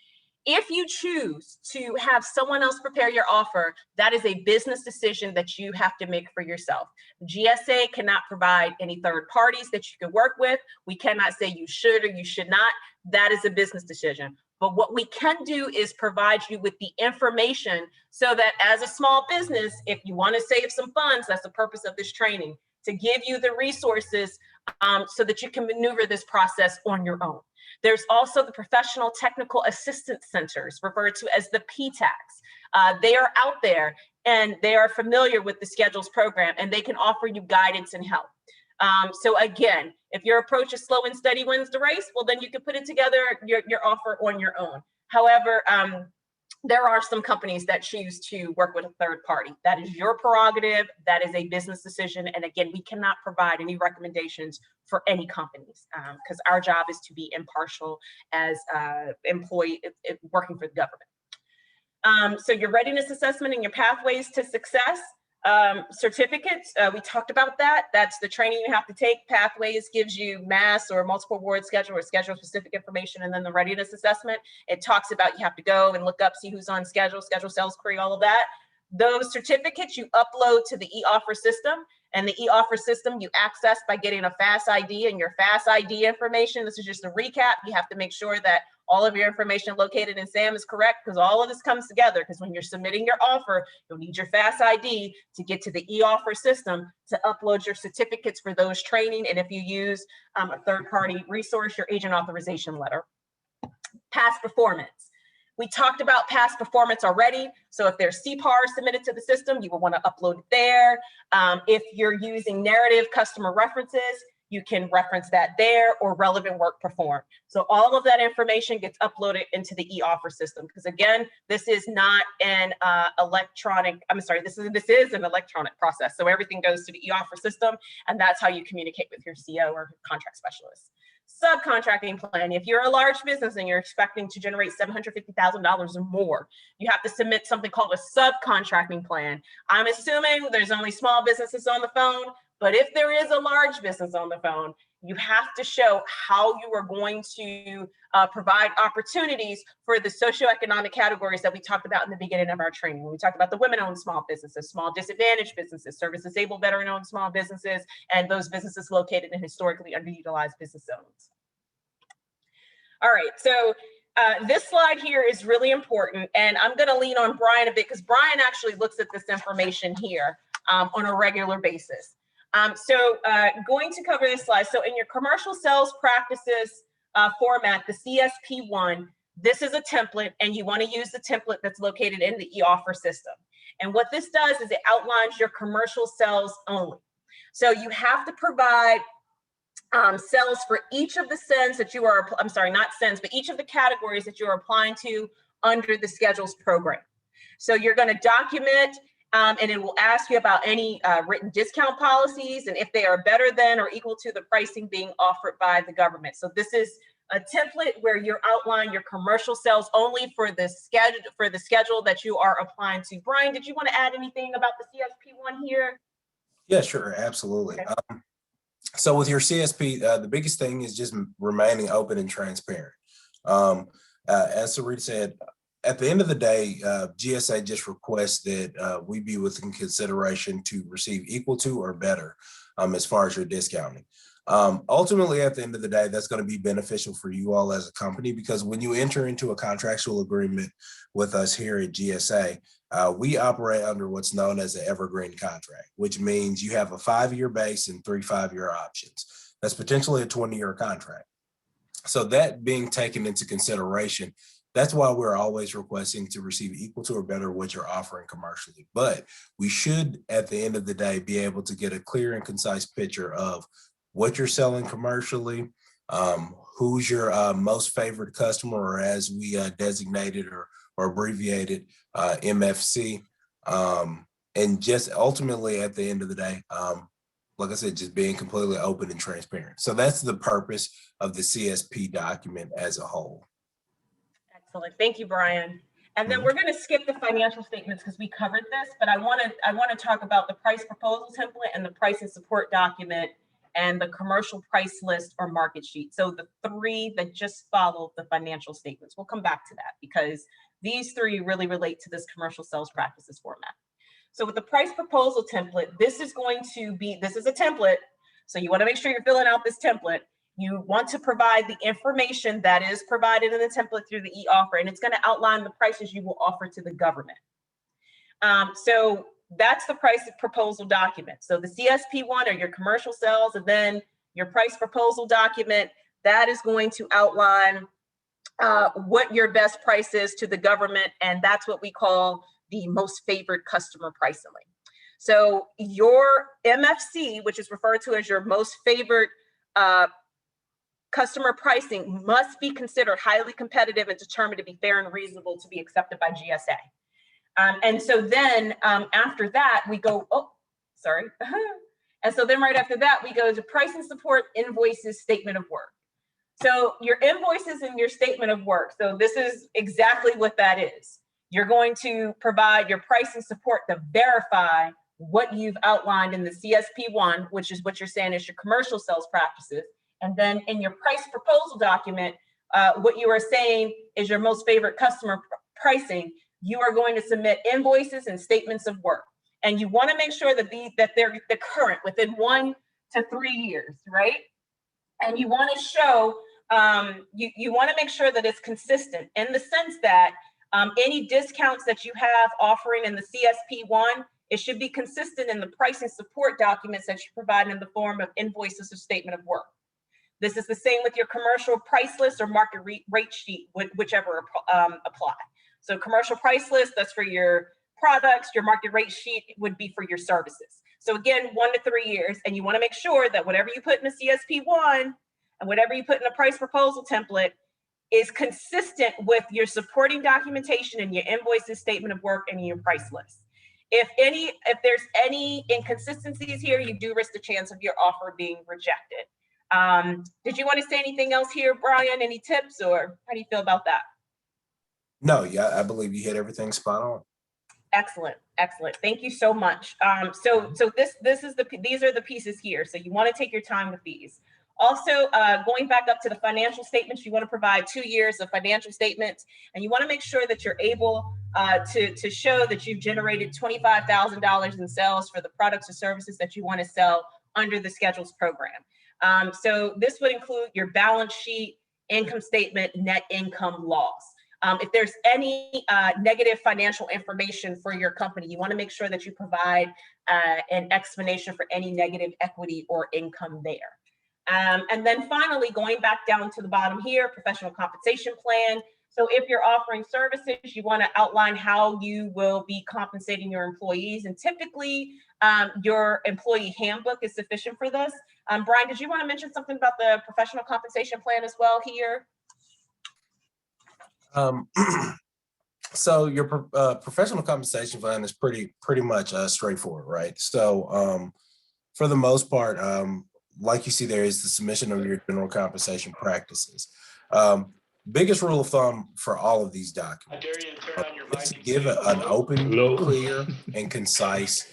If you choose to have someone else prepare your offer, that is a business decision that you have to make for yourself. GSA cannot provide any third parties that you can work with. We cannot say you should or you should not. That is a business decision. But what we can do is provide you with the information so that as a small business, if you want to save some funds, that's the purpose of this training, to give you the resources so that you can maneuver this process on your own. There's also the Professional Technical Assistance Centers, referred to as the PTACs. They are out there and they are familiar with the schedules program, and they can offer you guidance and help. So again, if your approach is slow and steady wins the race, well, then you can put it together, your offer on your own. However, there are some companies that choose to work with a third party. That is your prerogative. That is a business decision. And again, we cannot provide any recommendations for any companies because our job is to be impartial as employee working for the government. So your readiness assessment and your pathways to success. Certificates, we talked about that. That's the training you have to take. Pathways gives you mass or multiple award schedule or schedule specific information, and then the readiness assessment, it talks about you have to go and look up, see who's on schedule, schedule sales query, all of that. Those certificates you upload to the eOffer system, and the eOffer system you access by getting a FAS ID and your FAS ID information. This is just a recap. You have to make sure that all of your information located in SAM is correct, because all of this comes together, because when you're submitting your offer, you'll need your FAS ID to get to the eOffer system to upload your certificates for those training. And if you use a third-party resource, your agent authorization letter. Past performance. We talked about past performance already. So if there's CPAR submitted to the system, you will want to upload it there. If you're using narrative customer references, you can reference that there, or relevant work performed. So all of that information gets uploaded into the eOffer system, because again, this is not an this is an electronic process. So everything goes to the eOffer system, and that's how you communicate with your CO or contract specialist. Subcontracting plan. If you're a large business and you're expecting to generate $750,000 or more, you have to submit something called a subcontracting plan. I'm assuming there's only small businesses on the phone, but if there is a large business on the phone, you have to show how you are going to provide opportunities for the socioeconomic categories that we talked about in the beginning of our training. We talked about the women-owned small businesses, small disadvantaged businesses, service-disabled veteran-owned small businesses, and those businesses located in historically underutilized business zones. All right, so this slide here is really important, and I'm going to lean on Brian a bit, because Brian actually looks at this information here on a regular basis. Going to cover this slide. So in your commercial sales practices format, the CSP1, this is a template, and you want to use the template that's located in the eOffer system. And what this does is it outlines your commercial sales only. So you have to provide sales for each of the sends that you are, I'm sorry, not sends, but each of the categories that you're applying to under the schedules program. So you're going to document, and it will ask you about any written discount policies and if they are better than or equal to the pricing being offered by the government. So this is a template where you're outlining your commercial sales only for the schedule that you are applying to. Brian, did you want to add anything about the CSP1 here? Yeah, sure, absolutely. Okay. So with your CSP, the biggest thing is just remaining open and transparent. As Sarita said, at the end of the day, GSA just requests that we be within consideration to receive equal to or better as far as your discounting. Ultimately, at the end of the day, that's going to be beneficial for you all as a company, because when you enter into a contractual agreement with us here at GSA, we operate under what's known as an evergreen contract, which means you have a 5-year base and 3 5-year options. That's potentially a 20-year contract. So that being taken into consideration, that's why we're always requesting to receive equal to or better what you're offering commercially. But we should, at the end of the day, be able to get a clear and concise picture of what you're selling commercially, who's your most favorite customer, or as we designated or abbreviated, MFC, and just ultimately at the end of the day, like I said, just being completely open and transparent. So that's the purpose of the CSP document as a whole. Excellent. Thank you, Brian. And then we're going to skip the financial statements because we covered this, but I want to talk about the price proposal template and the price and support document and the commercial price list or market sheet. So the 3 that just follow the financial statements. We'll come back to that because these 3 really relate to this commercial sales practices format. So with the price proposal template, this is a template. So you want to make sure you're filling out this template. You want to provide the information that is provided in the template through the eOffer, and it's going to outline the prices you will offer to the government. So that's the price proposal document. So the CSP1 are your commercial sales, and then your price proposal document, that is going to outline what your best price is to the government, and that's what we call the most favored customer pricing. So your MFC, which is referred to as your most favored customer pricing, must be considered highly competitive and determined to be fair and reasonable to be accepted by GSA. And so then after that, we go, and so then right after that, we go to price and support invoices, statement of work. So your invoices and your statement of work. So this is exactly what that is. You're going to provide your price and support to verify what you've outlined in the CSP1, which is what you're saying is your commercial sales practices. And then in your price proposal document, what you are saying is your most favorite customer pricing. You are going to submit invoices and statements of work. And you want to make sure that they're the current within 1 to 3 years, right? And you want to show, you want to make sure that it's consistent in the sense that any discounts that you have offering in the CSP1, it should be consistent in the pricing support documents that you provide in the form of invoices or statement of work. This is the same with your commercial price list or market rate sheet, whichever apply. So commercial price list, that's for your products. Your market rate sheet would be for your services. So again, 1 to 3 years, and you want to make sure that whatever you put in the CSP1 and whatever you put in the price proposal template is consistent with your supporting documentation and your invoices, statement of work, and your price list. If there's any inconsistencies here, you do risk the chance of your offer being rejected. Did you want to say anything else here, Brian? Any tips, or how do you feel about that? No, yeah, I believe you hit everything spot on. Excellent, excellent. Thank you so much. So these are the pieces here. So you want to take your time with these. Also, going back up to the financial statements, you want to provide 2 years of financial statements, and you want to make sure that you're able to show that you've generated $25,000 in sales for the products or services that you want to sell under the schedules program. So this would include your balance sheet, income statement, net income loss. If there's any negative financial information for your company, you want to make sure that you provide an explanation for any negative equity or income there. And then finally, going back down to the bottom here, professional compensation plan. So if you're offering services, you want to outline how you will be compensating your employees. And typically, your employee handbook is sufficient for this. Brian, did you want to mention something about the professional compensation plan as well here? So your professional compensation plan is pretty much straightforward, right? So for the most part, like you see there is the submission of your general compensation practices. Biggest rule of thumb for all of these documents is to give an open, clear, and concise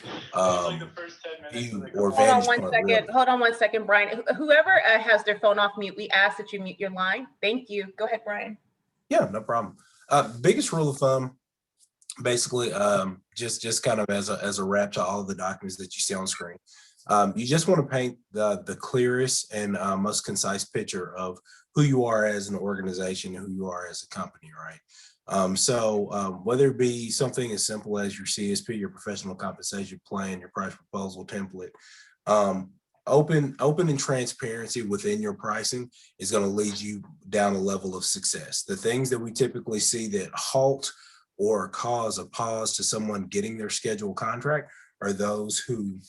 view or vantage point. Hold on one second, Brian. Whoever has their phone off mute, we ask that you mute your line. Thank you. Go ahead, Brian. Yeah, no problem. Biggest rule of thumb, basically, just kind of as a wrap to all of the documents that you see on screen. You just want to paint the clearest and most concise picture of who you are as an organization and who you are as a company, right? So whether it be something as simple as your CSP, your professional compensation plan, your price proposal template, open and transparency within your pricing is going to lead you down a level of success. The things that we typically see that halt or cause a pause to someone getting their scheduled contract are those who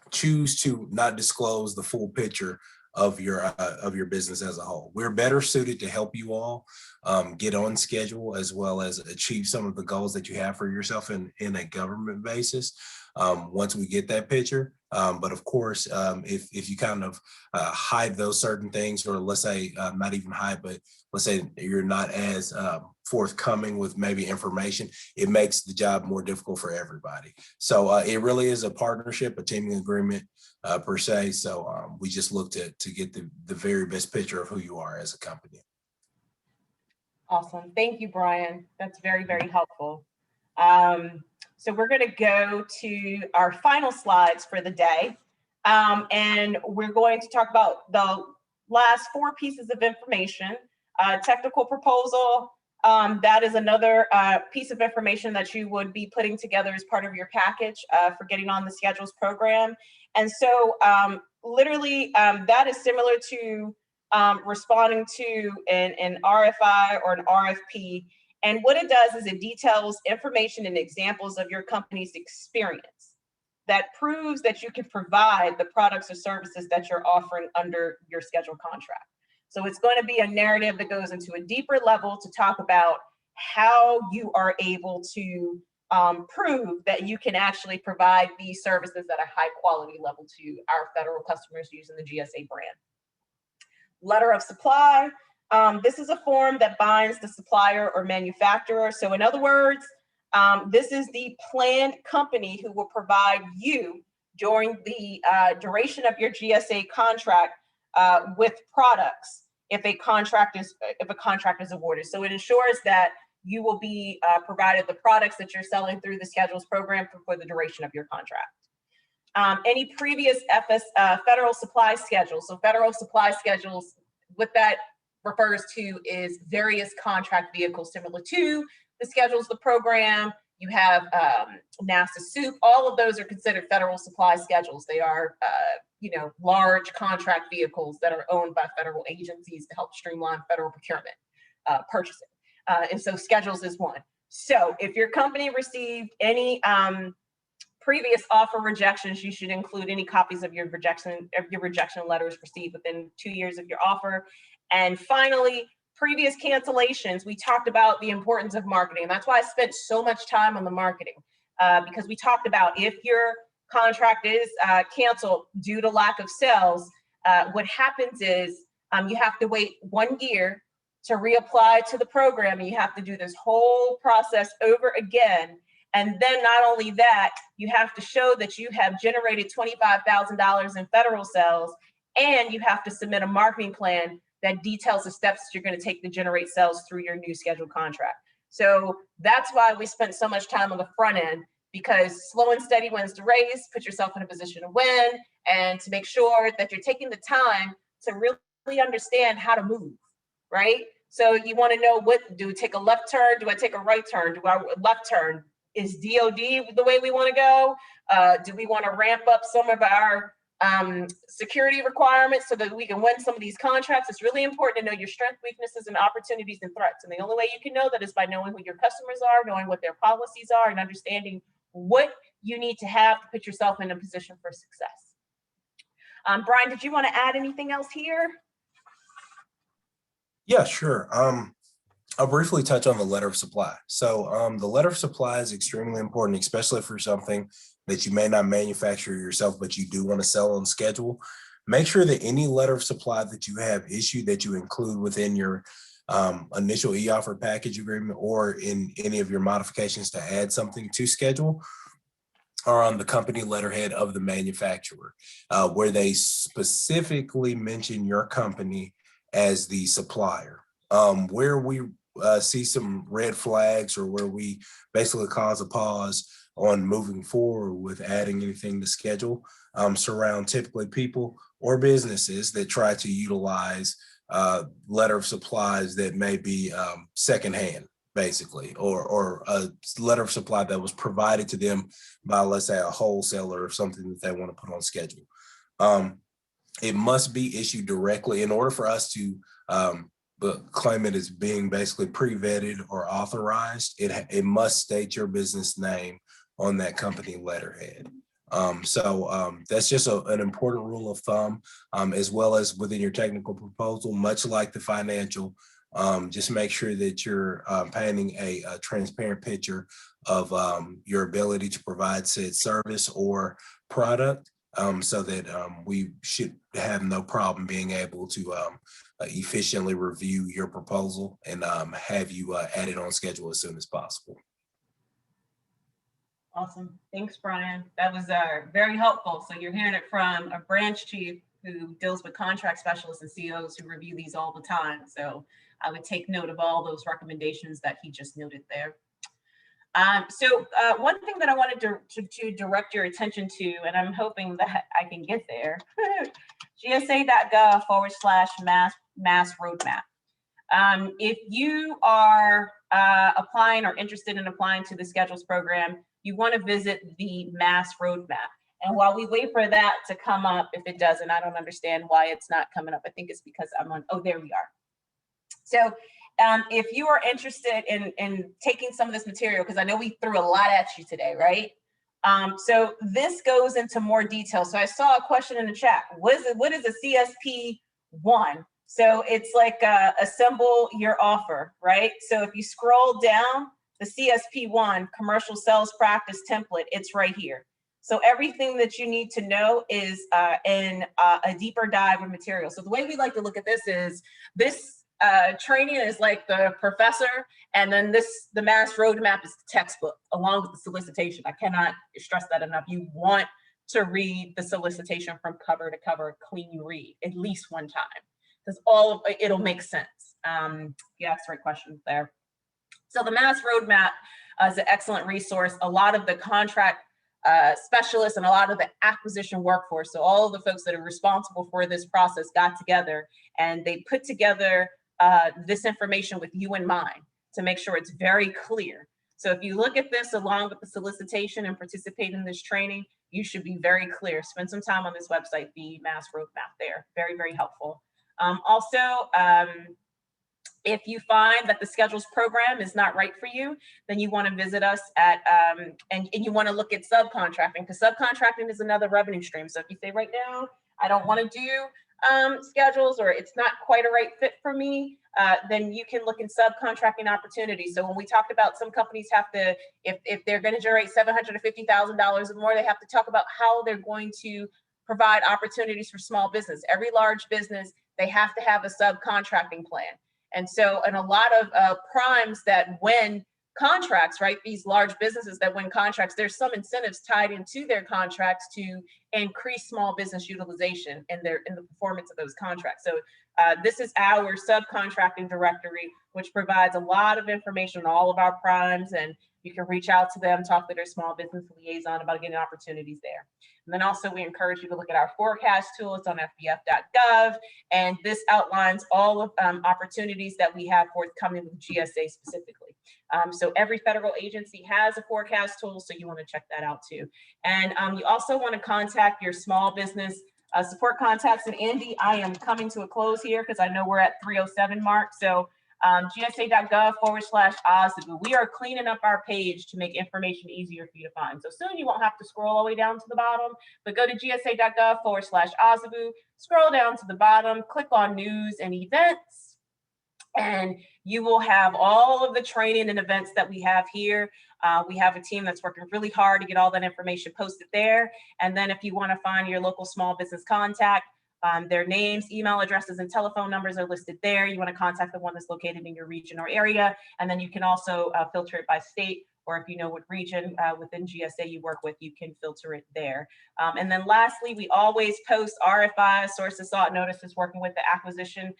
choose to not disclose the full picture of your business as a whole. We're better suited to help you all get on schedule as well as achieve some of the goals that you have for yourself in a government basis once we get that picture. But of course, if you kind of hide those certain things, or let's say not even hide, but let's say you're not as forthcoming with maybe information, it makes the job more difficult for everybody. So it really is a partnership, a teaming agreement per se. So we just look to get the very best picture of who you are as a company. Awesome. Thank you, Brian. That's very, very helpful. So we're going to go to our final slides for the day. And we're going to talk about the last 4 pieces of information. Technical proposal, that is another piece of information that you would be putting together as part of your package for getting on the schedules program. And so literally that is similar to responding to an RFI or an RFP. And what it does is it details information and examples of your company's experience that proves that you can provide the products or services that you're offering under your scheduled contract. So it's going to be a narrative that goes into a deeper level to talk about how you are able to prove that you can actually provide these services at a high quality level to our federal customers using the GSA brand. Letter of supply. This is a form that binds the supplier or manufacturer. So in other words, This is the planned company who will provide you during the duration of your GSA contract with products if a contract is awarded. So it ensures that you will be provided the products that you're selling through the schedules program for the duration of your contract. Any previous federal supply schedules. So federal supply schedules, what that refers to is various contract vehicles similar to the schedules, the program. You have NASA SOUP. All of those are considered federal supply schedules. They are, large contract vehicles that are owned by federal agencies to help streamline federal procurement purchasing. And so schedules is one. So if your company received any previous offer rejections, you should include any copies of your rejection letters received within 2 years of your offer. And finally, previous cancellations. We talked about the importance of marketing. That's why I spent so much time on the marketing, because we talked about if your contract is canceled due to lack of sales, what happens is you have to wait 1 year to reapply to the program, and you have to do this whole process over again. And then not only that, you have to show that you have generated $25,000 in federal sales, and you have to submit a marketing plan that details the steps that you're going to take to generate sales through your new scheduled contract. So that's why we spent so much time on the front end, because slow and steady wins the race. Put yourself in a position to win, and to make sure that you're taking the time to really understand how to move, right? So you want to know, do I take a left turn? Do I take a right turn? Do I left turn? Is DOD the way we want to go? Do we want to ramp up some of our security requirements so that we can win some of these contracts? It's really important to know your strengths, weaknesses, and opportunities and threats. And the only way you can know that is by knowing who your customers are, knowing what their policies are, and understanding what you need to have to put yourself in a position for success. Brian, did you want to add anything else here? Yeah, sure. I'll briefly touch on the letter of supply. So the letter of supply is extremely important, especially for something that you may not manufacture yourself, but you do want to sell on schedule. Make sure that any letter of supply that you have issued, that you include within your initial e-offer package agreement, or in any of your modifications to add something to schedule, are on the company letterhead of the manufacturer, where they specifically mention your company as the supplier. Where we see some red flags, or where we basically cause a pause on moving forward with adding anything to schedule, surround typically people or businesses that try to utilize letter of supplies that may be secondhand, basically, or a letter of supply that was provided to them by, let's say, a wholesaler or something that they want to put on schedule. It must be issued directly in order for us to claim it as being basically pre-vetted or authorized. It must state your business name on that company letterhead. That's just an important rule of thumb, as well as within your technical proposal, much like the financial. Just make sure that you're painting a transparent picture of your ability to provide said service or product, so that we should have no problem being able to efficiently review your proposal and have you added on schedule as soon as possible. Awesome. Thanks, Brian. That was very helpful. So you're hearing it from a branch chief who deals with contract specialists and CEOs who review these all the time. So I would take note of all those recommendations that he just noted there. One thing that I wanted to direct your attention to, and I'm hoping that I can get there, gsa.gov/mass roadmap. If you are applying or interested in applying to the schedules program, you want to visit the mass roadmap. And while we wait for that to come up, if it doesn't, I don't understand why it's not coming up. I think it's because I'm on, oh, there we are. So if you are interested in taking some of this material, because I know we threw a lot at you today, right? So this goes into more detail. So I saw a question in the chat. What is a CSP1? So it's like assemble your offer, right? So if you scroll down, the CSP1, commercial sales practice template, it's right here. So everything that you need to know is in a deeper dive of material. So the way we like to look at this is, this training is like the professor, and then the mass roadmap is the textbook along with the solicitation. I cannot stress that enough. You want to read the solicitation from cover to cover, clean read at least one time, because all of it'll make sense. You asked the right questions there. So the mass roadmap is an excellent resource. A lot of the contract specialists and a lot of the acquisition workforce, so all of the folks that are responsible for this process, got together and they put together this information with you in mind to make sure it's very clear. So if you look at this along with the solicitation and participate in this training, you should be very clear. Spend some time on this website, the mass roadmap there. Very, very helpful. If you find that the schedules program is not right for you, then you want to visit us at, and you want to look at subcontracting, because subcontracting is another revenue stream. So if you say right now, I don't want to do schedules, or it's not quite a right fit for me, then you can look in subcontracting opportunities. So when we talked about some companies have to, if they're going to generate $750,000 or more, they have to talk about how they're going to provide opportunities for small business. Every large business, they have to have a subcontracting plan. And so, and a lot of primes that win contracts, right? These large businesses that win contracts, there's some incentives tied into their contracts to increase small business utilization in the performance of those contracts. So this is our subcontracting directory, which provides a lot of information on all of our primes, and you can reach out to them, talk to their small business liaison about getting opportunities there. And then also we encourage you to look at our forecast tool. It's on fbf.gov, and this outlines all of opportunities that we have forthcoming with GSA specifically. So every federal agency has a forecast tool, so you want to check that out too. And you also want to contact your small business support contacts. And Andy, I am coming to a close here because I know we're at 3:07 mark. So gsa.gov/OSDBU. We are cleaning up our page to make information easier for you to find. So soon you won't have to scroll all the way down to the bottom, but go to gsa.gov/OSDBU, scroll down to the bottom, click on news and events, and you will have all of the training and events that we have here. We have a team that's working really hard to get all that information posted there. And then if you want to find your local small business contact, their names, email addresses, and telephone numbers are listed there. You want to contact the one that's located in your region or area. And then you can also filter it by state, or if you know what region within GSA you work with, you can filter it there. And then lastly, we always post RFIs, sources sought notices, working with the acquisition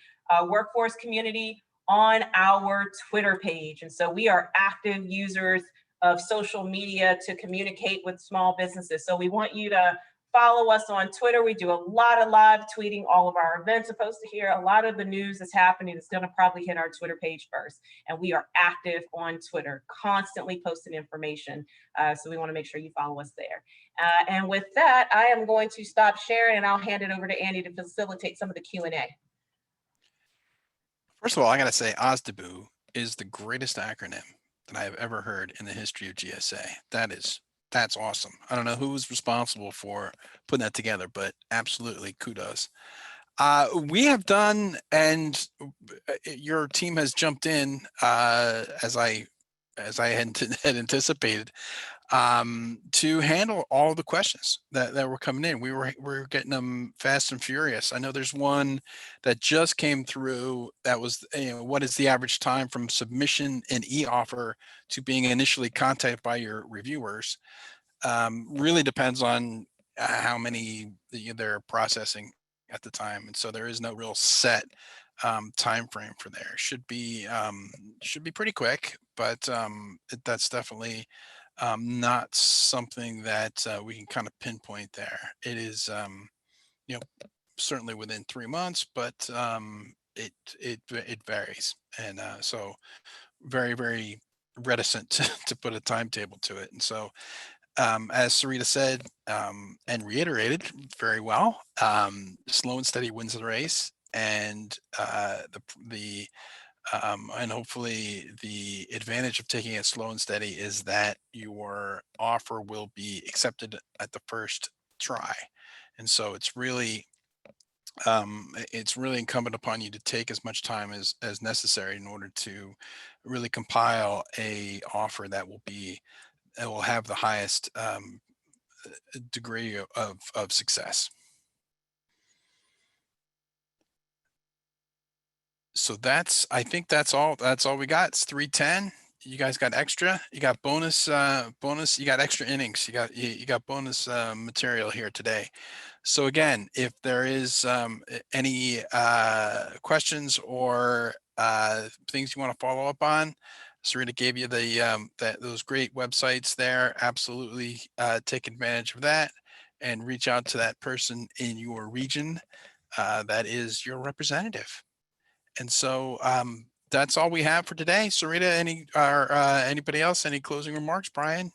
workforce community on our Twitter page. And so we are active users of social media to communicate with small businesses. So we want you to follow us on Twitter. We do a lot of live tweeting. All of our events are posted here. A lot of the news that's happening is going to probably hit our Twitter page first. And we are active on Twitter, constantly posting information. So we want to make sure you follow us there. And with that, I am going to stop sharing, and I'll hand it over to Andy to facilitate some of the Q&A. First of all, I got to say OSDBU is the greatest acronym that I have ever heard in the history of GSA. That's awesome. I don't know who was responsible for putting that together, but absolutely kudos. We have done, and your team has jumped in as I had anticipated, to handle all the questions that were coming in. We were getting them fast and furious. I know there's one that just came through that was, what is the average time from submission and e-offer to being initially contacted by your reviewers? Really depends on how many they're processing at the time, and so there is no real set time frame for there. Should be pretty quick, but that's definitely not something that we can kind of pinpoint there. It is, certainly within 3 months, but it varies, and so very, very reticent to put a timetable to it. And so, as Sarita said and reiterated very well, slow and steady wins the race, and and hopefully the advantage of taking it slow and steady is that your offer will be accepted at the first try. And so it's really incumbent upon you to take as much time as necessary in order to really compile a offer that will have the highest degree of success. So I think that's all we got. It's 3:10. You guys got extra, you got bonus, you got extra innings, you got bonus material here today. So again, if there is any questions or things you want to follow up on, Sarita gave you those great websites there. Absolutely take advantage of that and reach out to that person in your region that is your representative. And so that's all we have for today. Sarita, anybody else, any closing remarks? Brian?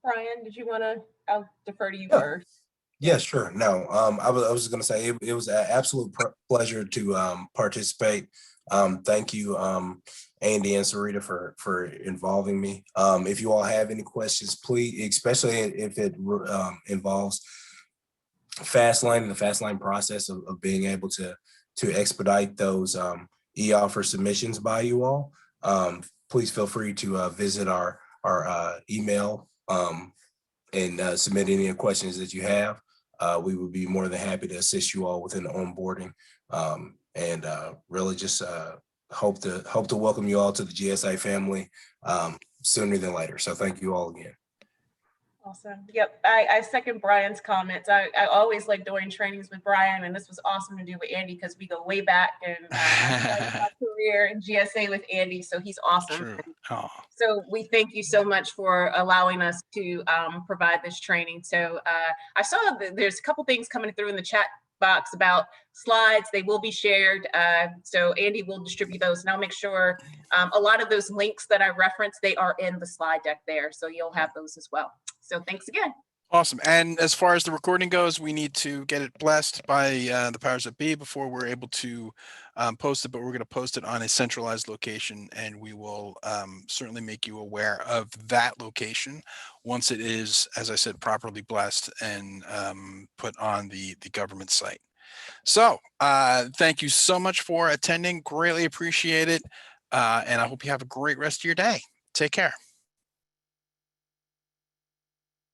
Brian, did you want to? I'll defer to you Yeah. first. Yeah, sure. No, I was going to say it was an absolute pleasure to participate. Thank you, Andy and Sarita, for involving me. If you all have any questions, please, especially if it involves Fastlane and the Fastlane process of being able to expedite those e-offer submissions by you all, please feel free to visit our email and submit any questions that you have. We would be more than happy to assist you all within the onboarding, and really just hope to welcome you all to the GSA family sooner than later. So thank you all again. Awesome. Yep. I second Brian's comments. I always like doing trainings with Brian, and this was awesome to do with Andy because we go way back, and I started my career in GSA with Andy, so he's awesome. True. Oh. So we thank you so much for allowing us to provide this training. So I saw that there's a couple things coming through in the chat box about slides. They will be shared. So Andy will distribute those, and I'll make sure a lot of those links that I referenced, they are in the slide deck there. So you'll have those as well. So thanks again. Awesome. And as far as the recording goes, we need to get it blessed by the powers that be before we're able to post it, but we're going to post it on a centralized location, and we will certainly make you aware of that location once it is, as I said, properly blessed and put on the government site. So thank you so much for attending. Greatly appreciate it. And I hope you have a great rest of your day. Take care.